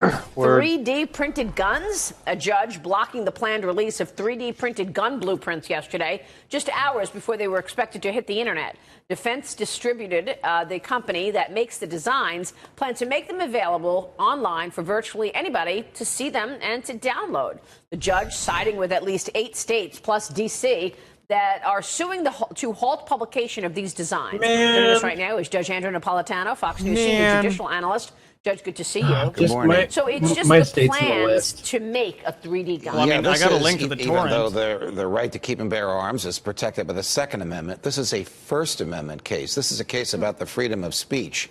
3D printed guns? A judge blocking the planned release of 3D printed gun blueprints yesterday, just hours before they were expected to hit the internet. Defense Distributed, the company that makes the designs, plans to make them available online for virtually anybody to see them and to download. The judge siding with at least 8 states plus D.C. that are suing to halt publication of these designs. Joining us right now is Judge Andrew Napolitano, Fox News senior judicial analyst. Judge, good to see you. Good morning. So it's just the plans to make a 3D gun. Well, I mean, I got a link to the torrent. Even though the right to keep and bear arms is protected by the Second Amendment, this is a First Amendment case. This is a case about the freedom of speech,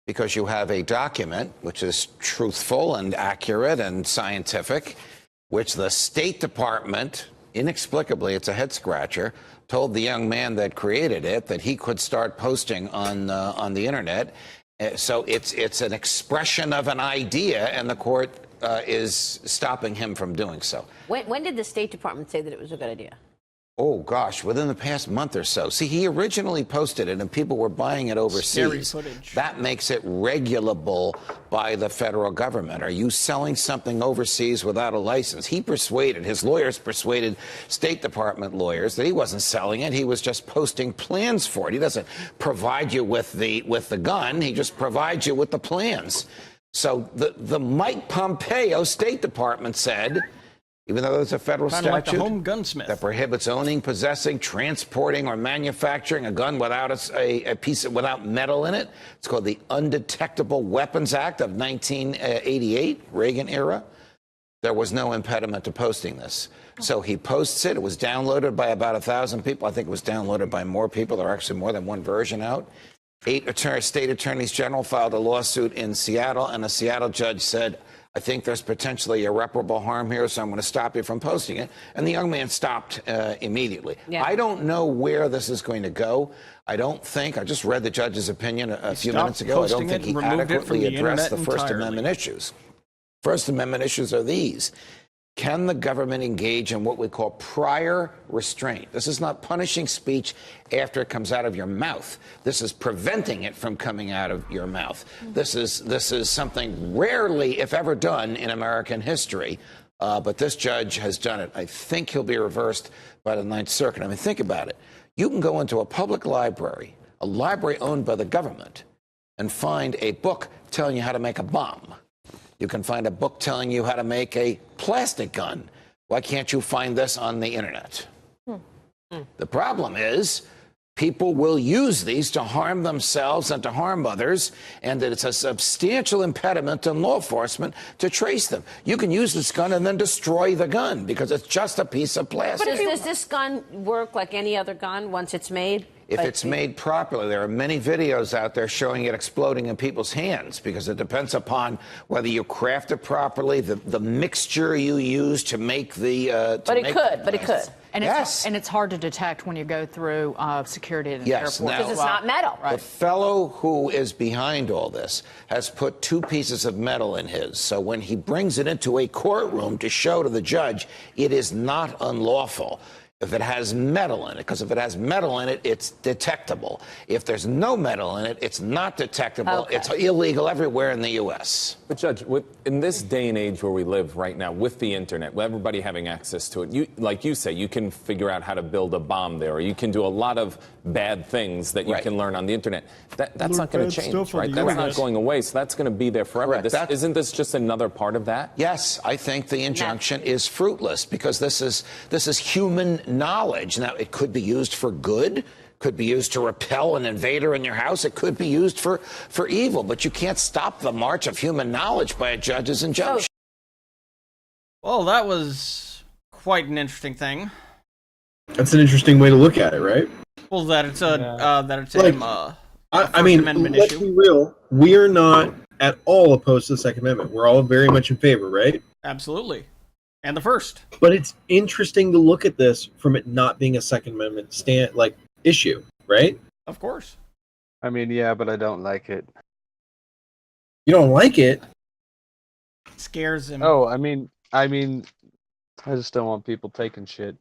because you have a document which is truthful and accurate and scientific, which the State Department, inexplicably, it's a head scratcher, told the young man that created it that he could start posting on the internet. So it's an expression of an idea, and the court is stopping him from doing so. When did the State Department say that it was a good idea? Oh, gosh, within the past month or so. See, he originally posted it, and people were buying it overseas. Scary footage. That makes it regulable by the federal government. Are you selling something overseas without a license? His lawyers persuaded State Department lawyers that he wasn't selling it. He was just posting plans for it. He doesn't provide you with the gun. He just provides you with the plans. So the Mike Pompeo State Department said, even though there's a federal Kind of like the statute home gunsmith that prohibits owning, possessing, transporting, or manufacturing a gun without a piece of, without metal in it. It's called the Undetectable Weapons Act of 1988, Reagan era. There was no impediment to posting this. So he posts it. It was downloaded by about 1,000 people. I think it was downloaded by more people. There are actually more than one version out. 8 state attorneys general filed a lawsuit in Seattle, and a Seattle judge said, I think there's potentially irreparable harm here, so I'm going to stop you from posting it. And the young man stopped immediately. Yeah. I don't know where this is going to go. I don't think, I just read the judge's opinion a few minutes ago. I don't think he adequately addressed the First Amendment issues. First Amendment issues are these. Can the government engage in what we call prior restraint? This is not punishing speech after it comes out of your mouth. This is preventing it from coming out of your mouth. This is something rarely, if ever, done in American history. But this judge has done it. I think he'll be reversed by the Ninth Circuit. I mean, think about it. You can go into a public library, a library owned by the government, and find a book telling you how to make a bomb. You can find a book telling you how to make a plastic gun. Why can't you find this on the internet? The problem is people will use these to harm themselves and to harm others, and that it's a substantial impediment in law enforcement to trace them. You can use this gun and then destroy the gun because it's just a piece of plastic. But does this gun work like any other gun once it's made? If it's made properly, there are many videos out there showing it exploding in people's hands because it depends upon whether you craft it properly, the mixture you use to make the. But it could. And yes. It's hard to detect when you go through security at an yes, airport. Because it's not metal. The fellow who is behind all this has put 2 pieces of metal in his. So when he brings it into a courtroom to show to the judge, it is not unlawful if it has metal in it, because if it has metal in it, it's detectable. If there's no metal in it, it's not detectable. Okay. It's illegal everywhere in the U.S. But Judge, in this day and age where we live right now, with the internet, with everybody having access to it, like you say, you can figure out how to build a bomb there, or you can do a lot of bad things that you can learn on the internet. That's not going to change, right? That's not going away, so that's going to be there forever. Isn't this just another part of that? Yes, I think the injunction is fruitless because this is human knowledge. Now, it could be used for good, could be used to repel an invader in your house. It could be used for evil, but you can't stop the march of human knowledge by a judge's injunction. Well, that was quite an interesting thing. That's an interesting way to look at it, right? Well, that it's I mean, let's be real. We're not at all opposed to the Second Amendment. We're all very much in favor, right? Absolutely. And the First. But it's interesting to look at this from it not being a Second Amendment issue, right? Of course. I mean, yeah, but I don't like it. You don't like it? It scares him. Oh, I mean, I just don't want people taking shit.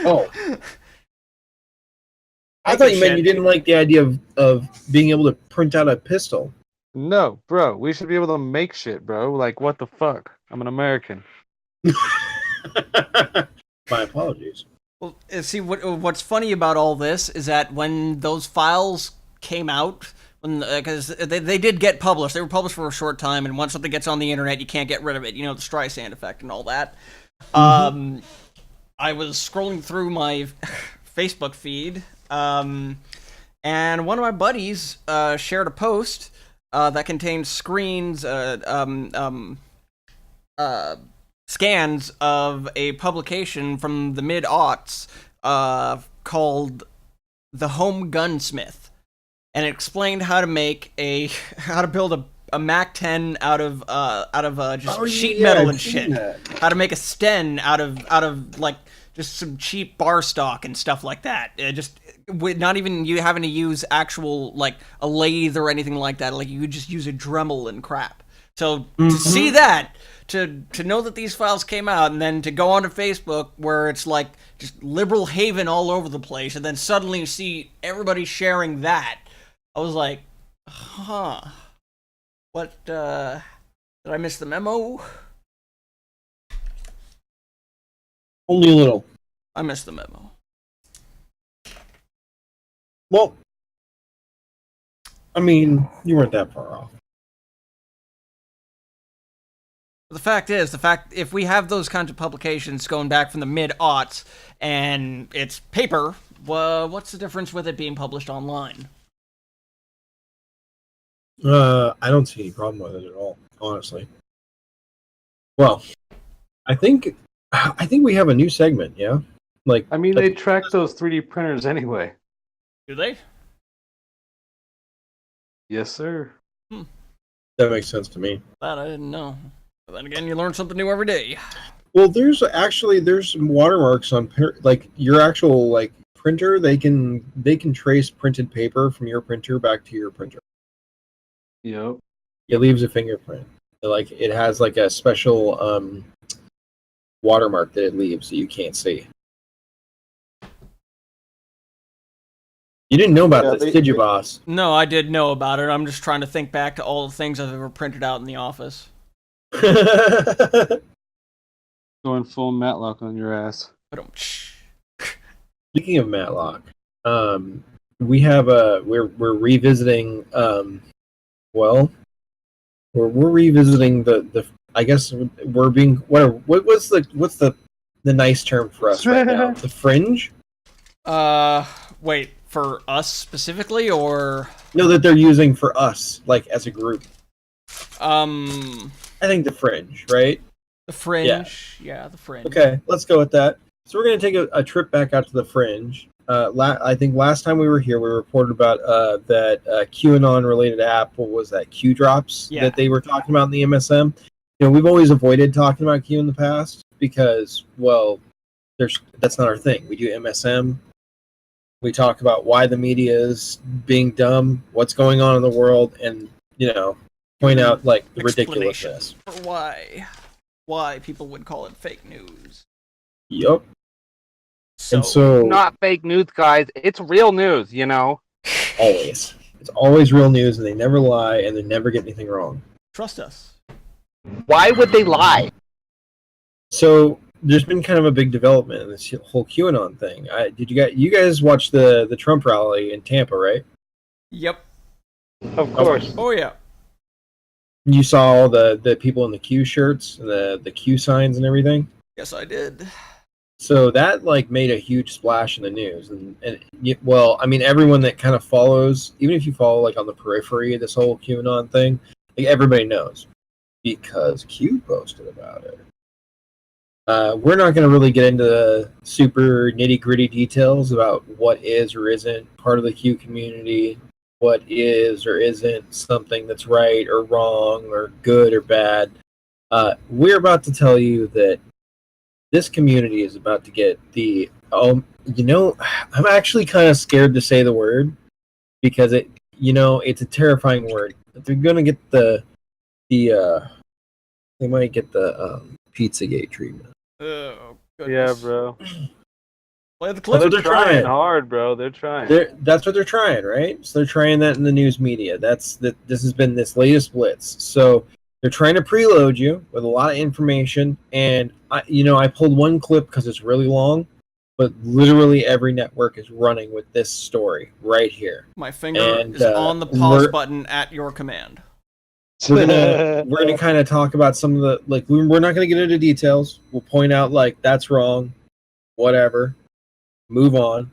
Oh. I thought you meant you didn't like the idea of being able to print out a pistol. No, bro, we should be able to make shit, bro. Like, what the fuck? I'm an American. My apologies. Well, see, what's funny about all this is that when those files came out, because they did get published, they were published for a short time, and once something gets on the internet, you can't get rid of it. You know, the Streisand effect and all that. Mm-hmm. I was scrolling through my Facebook feed, and one of my buddies shared a post that contains scans of a publication from the mid-aughts called The Home Gunsmith, and it explained how to build a Mac-10 out of just sheet metal and shit. How to make a Sten out of like just some cheap bar stock and stuff like that. Just not even you having to use actual like a lathe or anything like that. Like you could just use a Dremel and crap. So to see that, to know that these files came out, and then to go onto Facebook where it's like just liberal haven all over the place, and then suddenly you see everybody sharing that, I was like, huh. What, did I miss the memo? Only a little. I missed the memo. Well, I mean, you weren't that far off. The fact is, if we have those kinds of publications going back from the mid-aughts and it's paper, well, what's the difference with it being published online? I don't see any problem with it at all, honestly. Well, I think we have a new segment, yeah? Like, I mean, they track those 3D printers anyway. Do they? Yes, sir. That makes sense to me. That I didn't know. But then again, you learn something new every day. Well, there's watermarks on like your actual like printer. They can trace printed paper from your printer back to your printer. Yep. It leaves a fingerprint. Like it has like a special watermark that it leaves that you can't see. You didn't know about this, did you, boss? No, I did know about it. I'm just trying to think back to all the things I've ever printed out in the office. Going full Matlock on your ass. Speaking of Matlock, we have we're revisiting we're revisiting the I guess we're being what's the nice term for us right now? The fringe? Wait, for us specifically, or no, that they're using for us, like as a group. I think the fringe, right? The fringe, yeah, the fringe. Okay, let's go with that. So we're gonna take a trip back out to the fringe. I think last time we were here, we reported about that QAnon-related app. What was that? Q drops that they were talking about in the MSM. You know, we've always avoided talking about Q in the past because, well, that's not our thing. We do MSM. We talk about why the media is being dumb, what's going on in the world, and point out like the ridiculousness. For why people would call it fake news. Yep. So not fake news, guys. It's real news, Always. It's always real news, and they never lie, and they never get anything wrong. Trust us. Why would they lie? So there's been kind of a big development in this whole QAnon thing. You guys watch the Trump rally in Tampa, right? Yep. Of course. Oh yeah. You saw all the people in the Q shirts and the Q signs and everything? Yes, I did. So that like made a huge splash in the news, and well, I mean, everyone that kind of follows, even if you follow like on the periphery of this whole QAnon thing, like everybody knows because Q posted about it. We're not going to really get into the super nitty-gritty details about what is or isn't part of the Q community, what is or isn't something that's right or wrong or good or bad. We're about to tell you that this community is about to get I'm actually kind of scared to say the word because it's a terrifying word. They're going to get they might get the Pizzagate treatment. Oh, yeah, bro. Play the clip. They're trying hard, bro. They're trying. That's what they're trying, right? So they're trying that in the news media. This has been this latest blitz. So they're trying to preload you with a lot of information. And I pulled one clip because it's really long, but literally every network is running with this story right here. My finger is on the pause button at your command. So we're gonna kind of talk about some of the we're not gonna get into details. We'll point out that's wrong, whatever, move on,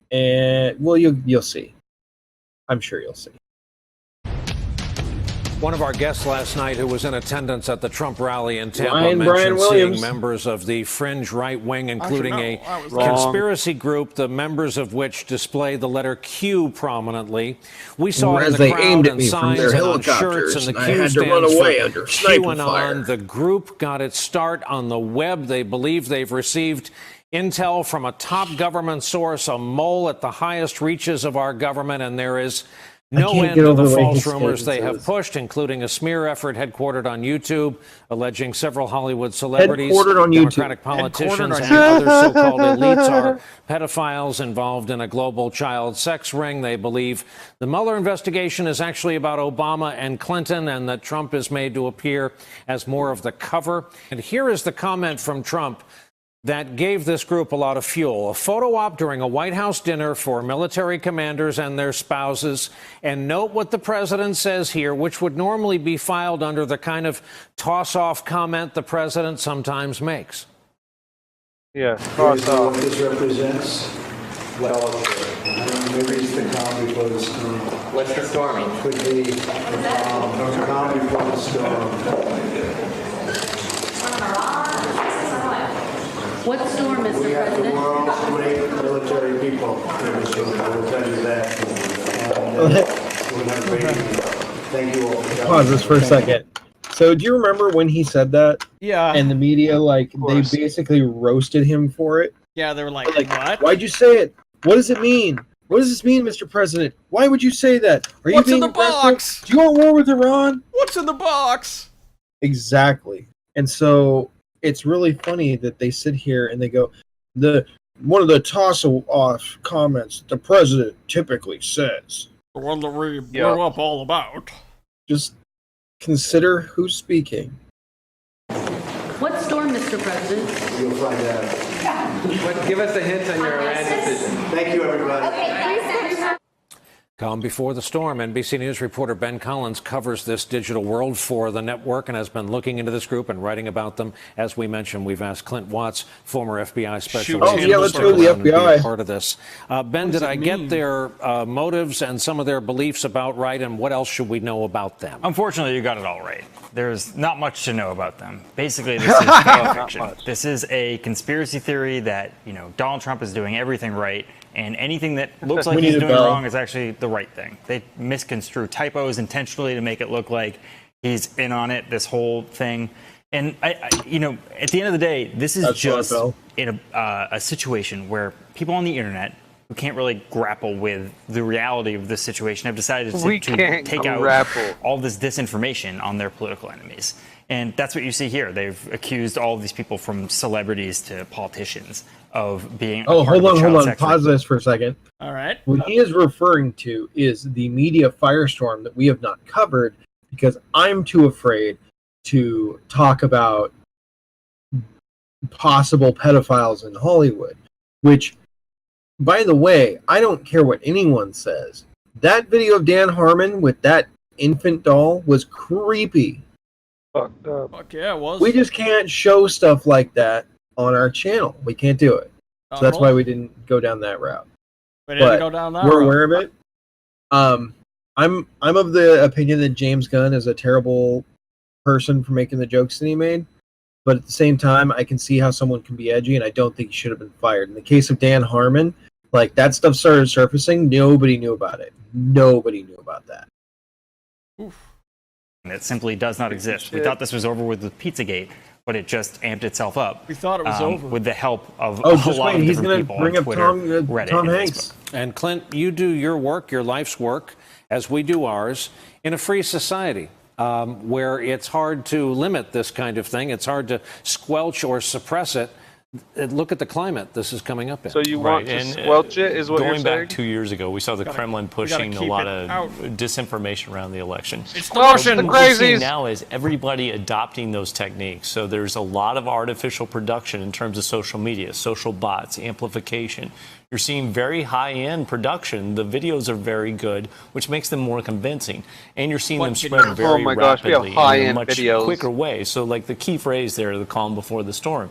and well you'll see. I'm sure you'll see. One of our guests last night who was in attendance at the Trump rally in Tampa mentioned seeing members of the fringe right wing, including a conspiracy group, the members of which display the letter Q prominently. We saw it in the crowd and signs and on shirts, and the Q stands for QAnon. The group got its start on the web. They believe they've received intel from a top government source, a mole at the highest reaches of our government, and there is no end to the false rumors they have pushed, including a smear effort headquartered on YouTube, alleging several Hollywood celebrities, Democratic politicians, and other so-called elites are pedophiles involved in a global child sex ring. They believe the Mueller investigation is actually about Obama and Clinton, and that Trump is made to appear as more of the cover. And here is the comment from Trump that gave this group a lot of fuel. A photo op during a White House dinner for military commanders and their spouses. And note what the president says here, which would normally be filed under the kind of toss-off comment the president sometimes makes. Yeah, toss off. What this represents? Well, maybe it's the calm before the storm. What's the storming? Could be the calm before the storm. What storm, Mr. We have the President? world's great military people in this room, I will tell you that. And we're not great. Thank you all for coming. Pause this for a second. So do you remember when he said that? Yeah. And the media, like, they basically roasted him for it? Yeah, they were like, what? Why'd you say it? What does it mean? What does this mean, Mr. President? Why would you say that? Are you What's being in the aggressive? box? Do you want war with Iran? What's in the box? Exactly. And so it's really funny that they sit here and they go, one of the toss-off comments the president typically says. The one that we blew up all about. Just consider who's speaking. What storm, Mr. President? You'll find out. Give us a hint on your Iran decision. Thank you, everybody. Calm before the storm. NBC News reporter Ben Collins covers this digital world for the network and has been looking into this group and writing about them. As we mentioned, we've asked Clint Watts, former FBI special agent, let's go to the FBI. part of this. Ben, did I get their motives and some of their beliefs about right, and what else should we know about them? Unfortunately, you got it all right. There's not much to know about them. Basically, this is fan fiction. This is a conspiracy theory that, Donald Trump is doing everything right, and anything that looks like he's doing wrong is actually the right thing. They misconstrue typos intentionally to make it look like he's in on it, this whole thing. And, at the end of the day, this is just in a situation where people on the internet who can't really grapple with the reality of this situation have decided to take out all this disinformation on their political enemies. And that's what you see here. They've accused all of these people, from celebrities to politicians, of being hold on. Pause this for a second. All right. What he is referring to is the media firestorm that we have not covered because I'm too afraid to talk about possible pedophiles in Hollywood, which, by the way, I don't care what anyone says. That video of Dan Harmon with that infant doll was creepy. Fucked up. Fuck yeah, it was. We just can't show stuff like that on our channel. We can't do it. So that's why we didn't go down that route. We didn't go down that we're route. aware of it. I'm of the opinion that James Gunn is a terrible person for making the jokes that he made. But at the same time, I can see how someone can be edgy, and I don't think he should have been fired. In the case of Dan Harmon, like, that stuff started surfacing. Nobody knew about it. Nobody knew about that. Oof. It simply does not exist. We thought this was over with Pizzagate, but it just amped itself up. We thought it was over. With the help of a lot of different people bring on up Twitter, Reddit, Tom and Hanks. Facebook. And Clint, you do your work, your life's work, as we do ours, in a free society where it's hard to limit this kind of thing. It's hard to squelch or suppress it. Look at the climate this is coming up in. So you want to squelch it, is what you're saying? Going back 2 years ago, we saw the Kremlin pushing a lot of disinformation around the election. It's the Russians. What we're seeing now is everybody adopting those techniques. So there's a lot of artificial production in terms of social media, social bots, amplification. You're seeing very high-end production. The videos are very good, which makes them more convincing. And you're seeing them spread very rapidly in a much quicker way. So, like the key phrase there, the calm before the storm.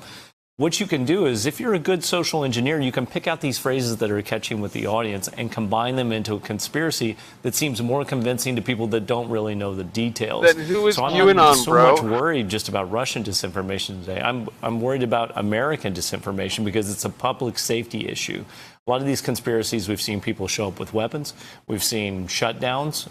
What you can do is, if you're a good social engineer, you can pick out these phrases that are catching with the audience and combine them into a conspiracy that seems more convincing to people that don't really know the details. Then who is I'm not so much worried just about Russian disinformation today. I'm worried about American disinformation because it's a public safety issue. A lot of these conspiracies, we've seen people show up with weapons. We've seen shutdowns,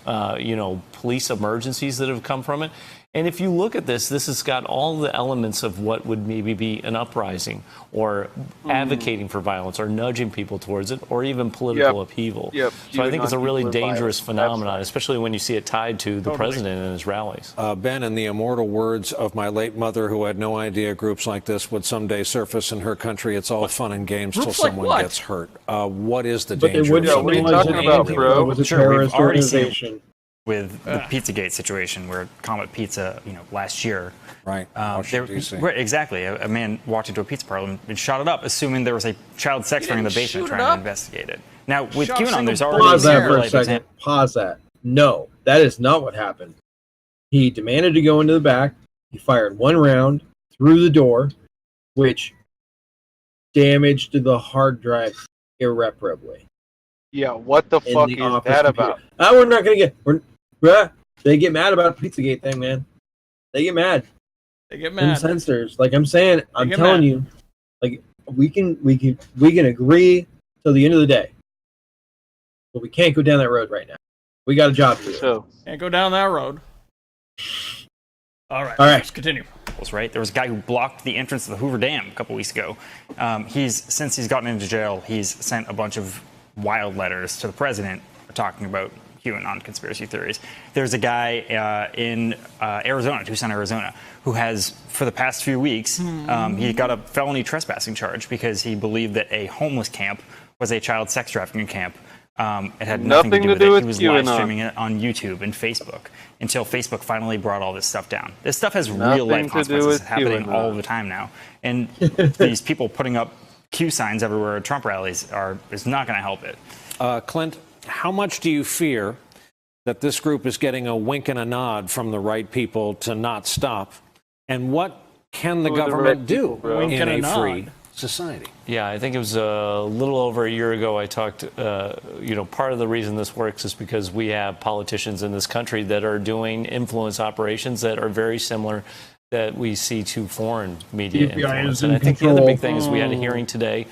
police emergencies that have come from it. And if you look at this has got all the elements of what would maybe be an uprising or advocating for violence or nudging people towards it or even political upheaval. So I think it's a really dangerous phenomenon, especially when you see it tied to the president and his rallies. Ben, in the immortal words of my late mother, who had no idea groups like this would someday surface in her country, it's all fun and games till someone gets hurt. What is the danger? What are you talking about, bro? It was a terrorist organization. with the Pizzagate situation where Comet Pizza, last year. Right. Right, exactly. A man walked into a pizza parlor and shot it up, assuming there was a child sex ring in the basement trying to investigate it. Now, with QAnon, there's already Pause that for a second. Pause that. No, that is not what happened. He demanded to go into the back. He fired one round through the door, which damaged the hard drive irreparably. Yeah, what the fuck is that about? We're not gonna get. They get mad about the Pizzagate thing, man. They get mad. They get mad. Censors, like I'm saying, I'm telling you, like we can agree till the end of the day, but we can't go down that road right now. We got a job to do. So can't go down that road. All right. Let's continue. Right, there was a guy who blocked the entrance to the Hoover Dam a couple weeks ago. Since he's gotten into jail, he's sent a bunch of wild letters to the president talking about QAnon conspiracy theories. There's a guy in Arizona, Tucson, Arizona, who has, for the past few weeks, he got a felony trespassing charge because he believed that a homeless camp was a child sex trafficking camp. It had nothing to do with it. He was live streaming it on YouTube and Facebook until Facebook finally brought all this stuff down. This stuff has real life consequences happening all the time now. And these people putting up Q signs everywhere at Trump rallies is not going to help it. Clint, how much do you fear that this group is getting a wink and a nod from the right people to not stop? And what can the government do in a free society? Yeah, I think it was a little over a year ago I talked, part of the reason this works is because we have politicians in this country that are doing influence operations that are very similar that we see to foreign media influence. And I think the other big thing is we had a hearing today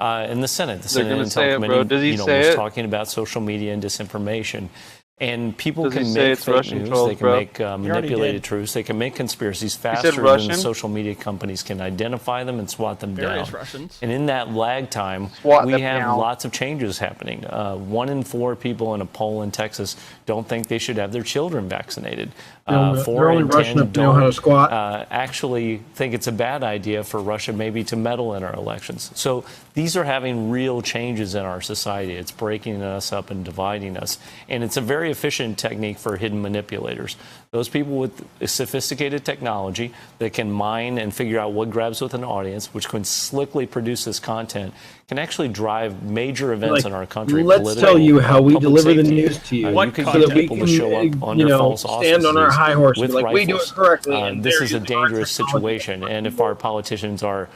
in the Senate. The Senate Intel Committee was talking about social media and disinformation. And people can make fake news, they can make manipulated truths, they can make conspiracies faster than the social media companies can identify them and swat them down. And in that lag time, we have lots of changes happening. 1 in 4 people in a poll in Texas don't think they should have their children vaccinated. 4 in 10 don't actually think it's a bad idea for Russia maybe to meddle in our elections. So these are having real changes in our society. It's breaking us up and dividing us. And it's a very efficient technique for hidden manipulators. Those people with sophisticated technology that can mine and figure out what grabs with an audience, which can slickly produce this content, can actually drive major events in our country. Let's tell you how we deliver the news to you. You can get people to show up under false auspices stand on our high horse with like, rifles. we do it correctly. This is a dangerous situation, and if our politicians are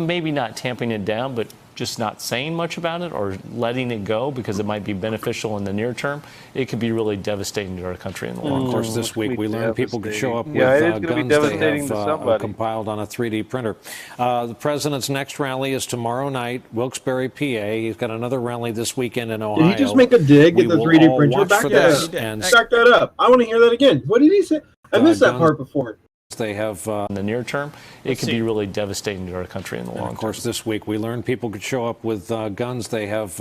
maybe not tamping it down, but just not saying much about it or letting it go because it might be beneficial in the near term, it could be really devastating to our country in the long term. Of course, this week we learned people could show up with guns they have compiled on a 3D printer. The president's next rally is tomorrow night, Wilkes-Barre, PA. He's got another rally this weekend in Ohio. Did he just make a dig at the 3D printer? Back that up. I want to hear that again. What did he say? I missed that part before. They have in the near term, it could be really devastating to our country in the long term. Of course, this week we learned people could show up with guns they have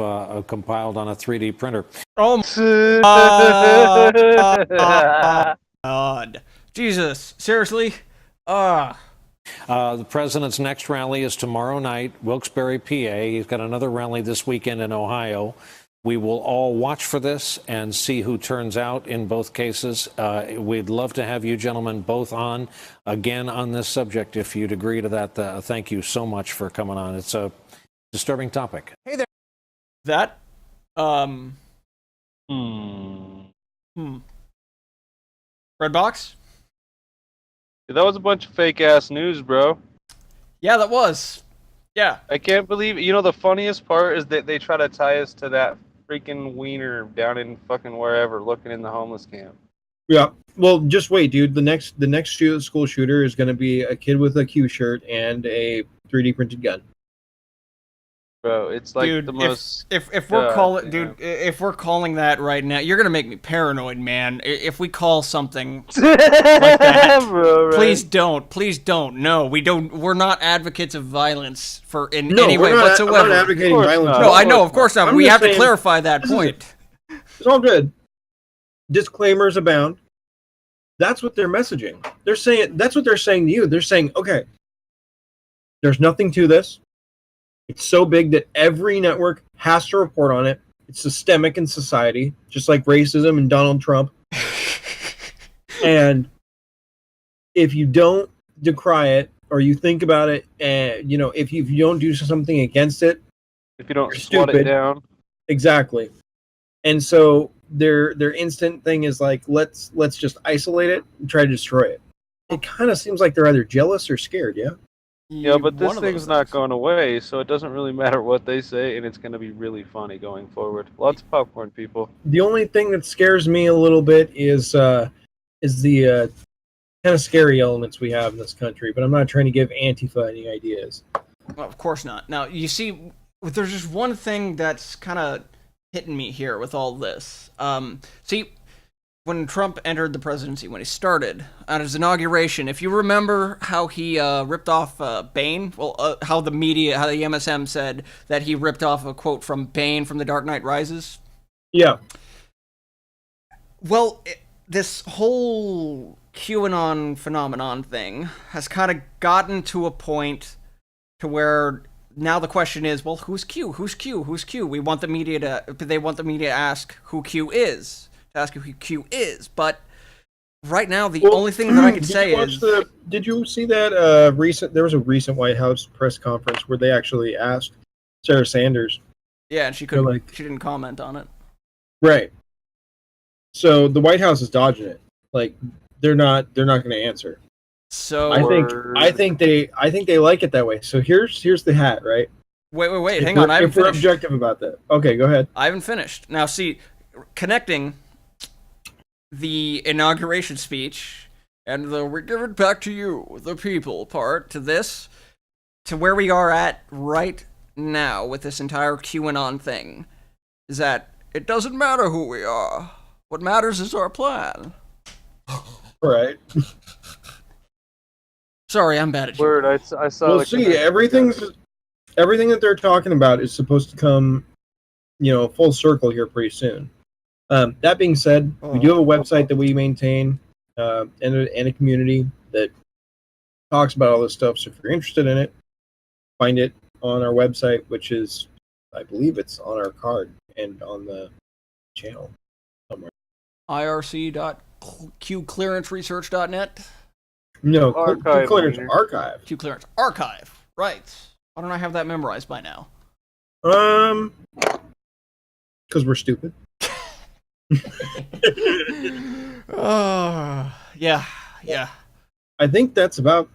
compiled on a 3D printer. Oh my God. Jesus, seriously? The president's next rally is tomorrow night, Wilkes-Barre, PA. He's got another rally this weekend in Ohio. We will all watch for this and see who turns out in both cases. We'd love to have you gentlemen both on again on this subject if you'd agree to that. Thank you so much for coming on. It's a disturbing topic. Hey there. That Red box? Yeah, that was a bunch of fake ass news, bro. Yeah, that was. Yeah. I can't believe it. You know, the funniest part is that they try to tie us to that freaking wiener down in fucking wherever looking in the homeless camp. Yeah. Well, just wait, dude. The next school shooter is going to be a kid with a Q shirt and a 3D printed gun. Bro, it's like dude, the most. If we're calling, dude, if we're calling that right now, you're gonna make me paranoid, man. If we call something like that, bro, right? Please don't. No, we don't. We're not advocates of violence in any way whatsoever. I'm not advocating violence. No, I know, of course not. We have to clarify that point. It's all good. Disclaimers abound. That's what they're messaging. They're saying that's what they're saying to you. They're saying, okay, there's nothing to this. It's so big that every network has to report on it. It's systemic in society, just like racism and Donald Trump. And if you don't decry it, or you think about it, and if you don't do something against it, if you don't swat it down, exactly. And so their instant thing is like, let's just isolate it and try to destroy it. It kind of seems like they're either jealous or scared. Yeah. Yeah, but this thing's not going away, so it doesn't really matter what they say, and it's going to be really funny going forward. Lots of popcorn, people. The only thing that scares me a little bit is the kind of scary elements we have in this country. But I'm not trying to give Antifa any ideas. Well, of course not. Now, you see, there's just one thing that's kind of hitting me here with all this. See, when Trump entered the presidency, when he started, at his inauguration, if you remember how he ripped off Bane, how the MSM said that he ripped off a quote from Bane from The Dark Knight Rises? Yeah. Well, this whole QAnon phenomenon thing has kind of gotten to a point to where now the question is, well, who's Q? Who's Q? Who's Q? They want the media to ask who Q is. To ask who Q is, but right now the only thing that I can say is, did you see that there was a recent White House press conference where they actually asked Sarah Sanders? Yeah, and she didn't comment on it. Right. So the White House is dodging it. Like they're not going to answer. So I think they like it that way. So here's the hat, right? Wait, hang on. If we're objective about that. Okay, go ahead. I haven't finished. Now see, connecting the inauguration speech and the "we give it back to you, the people" part to this, to where we are at right now with this entire QAnon thing, is that it doesn't matter who we are. What matters is our plan. Right. Sorry, I'm bad at word. I saw. Well, see, everything that they're talking about is supposed to come, full circle here pretty soon. That being said, we do have a website that we maintain and a community that talks about all this stuff. So if you're interested in it, find it on our website, which is, I believe it's on our card and on the channel somewhere. irc.qclearanceresearch.net? No, Q-Clearance Archive. Q-Clearance Archive, right. Why don't I have that memorized by now? Because we're stupid. Yeah. I think that's about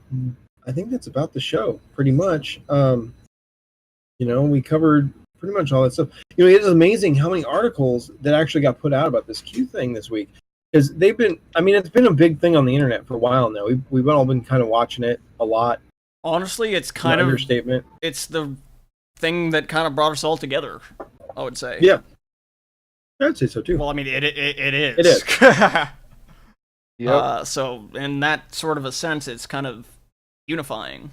the show, pretty much. We covered pretty much all that stuff. It is amazing how many articles that actually got put out about this Q thing this week. Because it's been a big thing on the internet for a while now. We've all been kind of watching it a lot. Honestly, it's kind of understatement. It's the thing that kind of brought us all together, I would say. Yeah. I'd say so too. Well, I mean, it is. It is. Yep. So, in that sort of a sense, it's kind of unifying.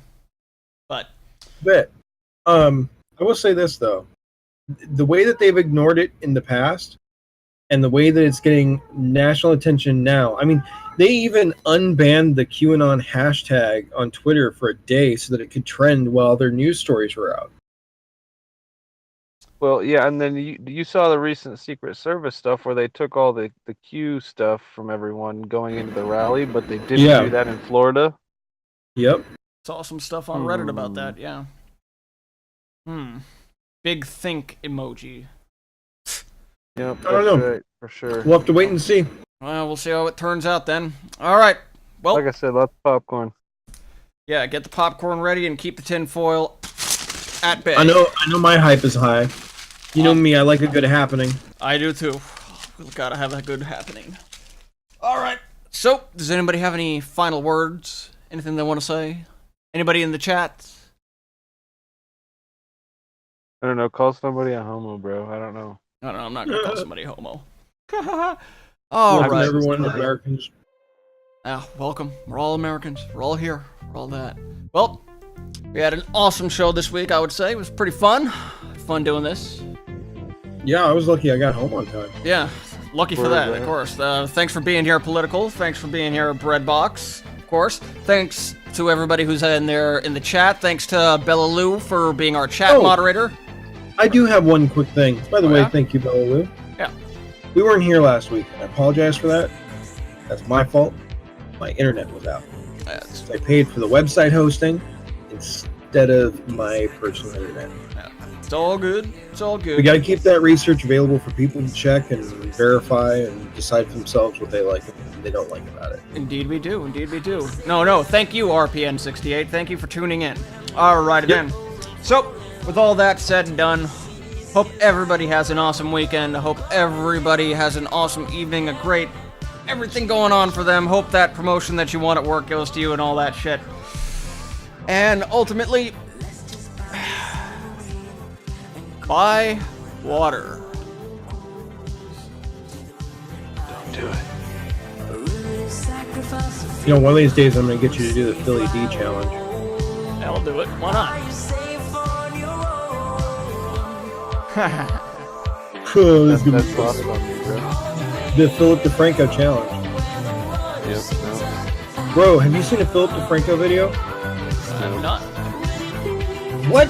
But I will say this though: the way that they've ignored it in the past, and the way that it's getting national attention now. I mean, they even unbanned the QAnon hashtag on Twitter for a day so that it could trend while their news stories were out. Well, yeah, and then you saw the recent Secret Service stuff where they took all the Q stuff from everyone going into the rally, but they didn't do that in Florida. Yep. Saw some stuff on Reddit about that, yeah. Big think emoji. Yep, I don't know. right, for sure. We'll have to wait and see. Well, we'll see how it turns out then. All right. Well, like I said, lots of popcorn. Yeah, get the popcorn ready and keep the tinfoil at bay. I know my hype is high. You know me, I like a good happening. I do too. We've got to have a good happening. All right. So, does anybody have any final words? Anything they want to say? Anybody in the chat? I don't know. Call somebody a homo, bro. I don't know. I don't know. I'm not going to call somebody homo. All right. Everyone, Americans. Welcome. We're all Americans. We're all here. We're all that. Well, we had an awesome show this week, I would say. It was pretty fun. Fun doing this. Yeah, I was lucky I got home on time. Yeah, lucky for that, of course. Thanks for being here, Political. Thanks for being here, Breadbox, of course. Thanks to everybody who's in there in the chat. Thanks to Bella Lou for being our chat moderator. I do have one quick thing. By the way, thank you, Bella Lou. Yeah. We weren't here last week. I apologize for that. That's my fault. My internet was out. So I paid for the website hosting instead of my personal internet. It's all good. It's all good. We got to keep that research available for people to check and verify and decide for themselves what they like and what they don't like about it. Indeed we do. Indeed we do. No. Thank you, RPN68. Thank you for tuning in. All right, again. So, with all that said and done, hope everybody has an awesome weekend. I hope everybody has an awesome evening, a great everything going on for them. Hope that promotion that you want at work goes to you and all that shit. And ultimately, buy water. Don't do it. You know, one of these days I'm going to get you to do the Philly D challenge. I'll do it. Why not? That's the Philip DeFranco challenge. Yep. No. Bro, have you seen a Philip DeFranco video? I'm not. What?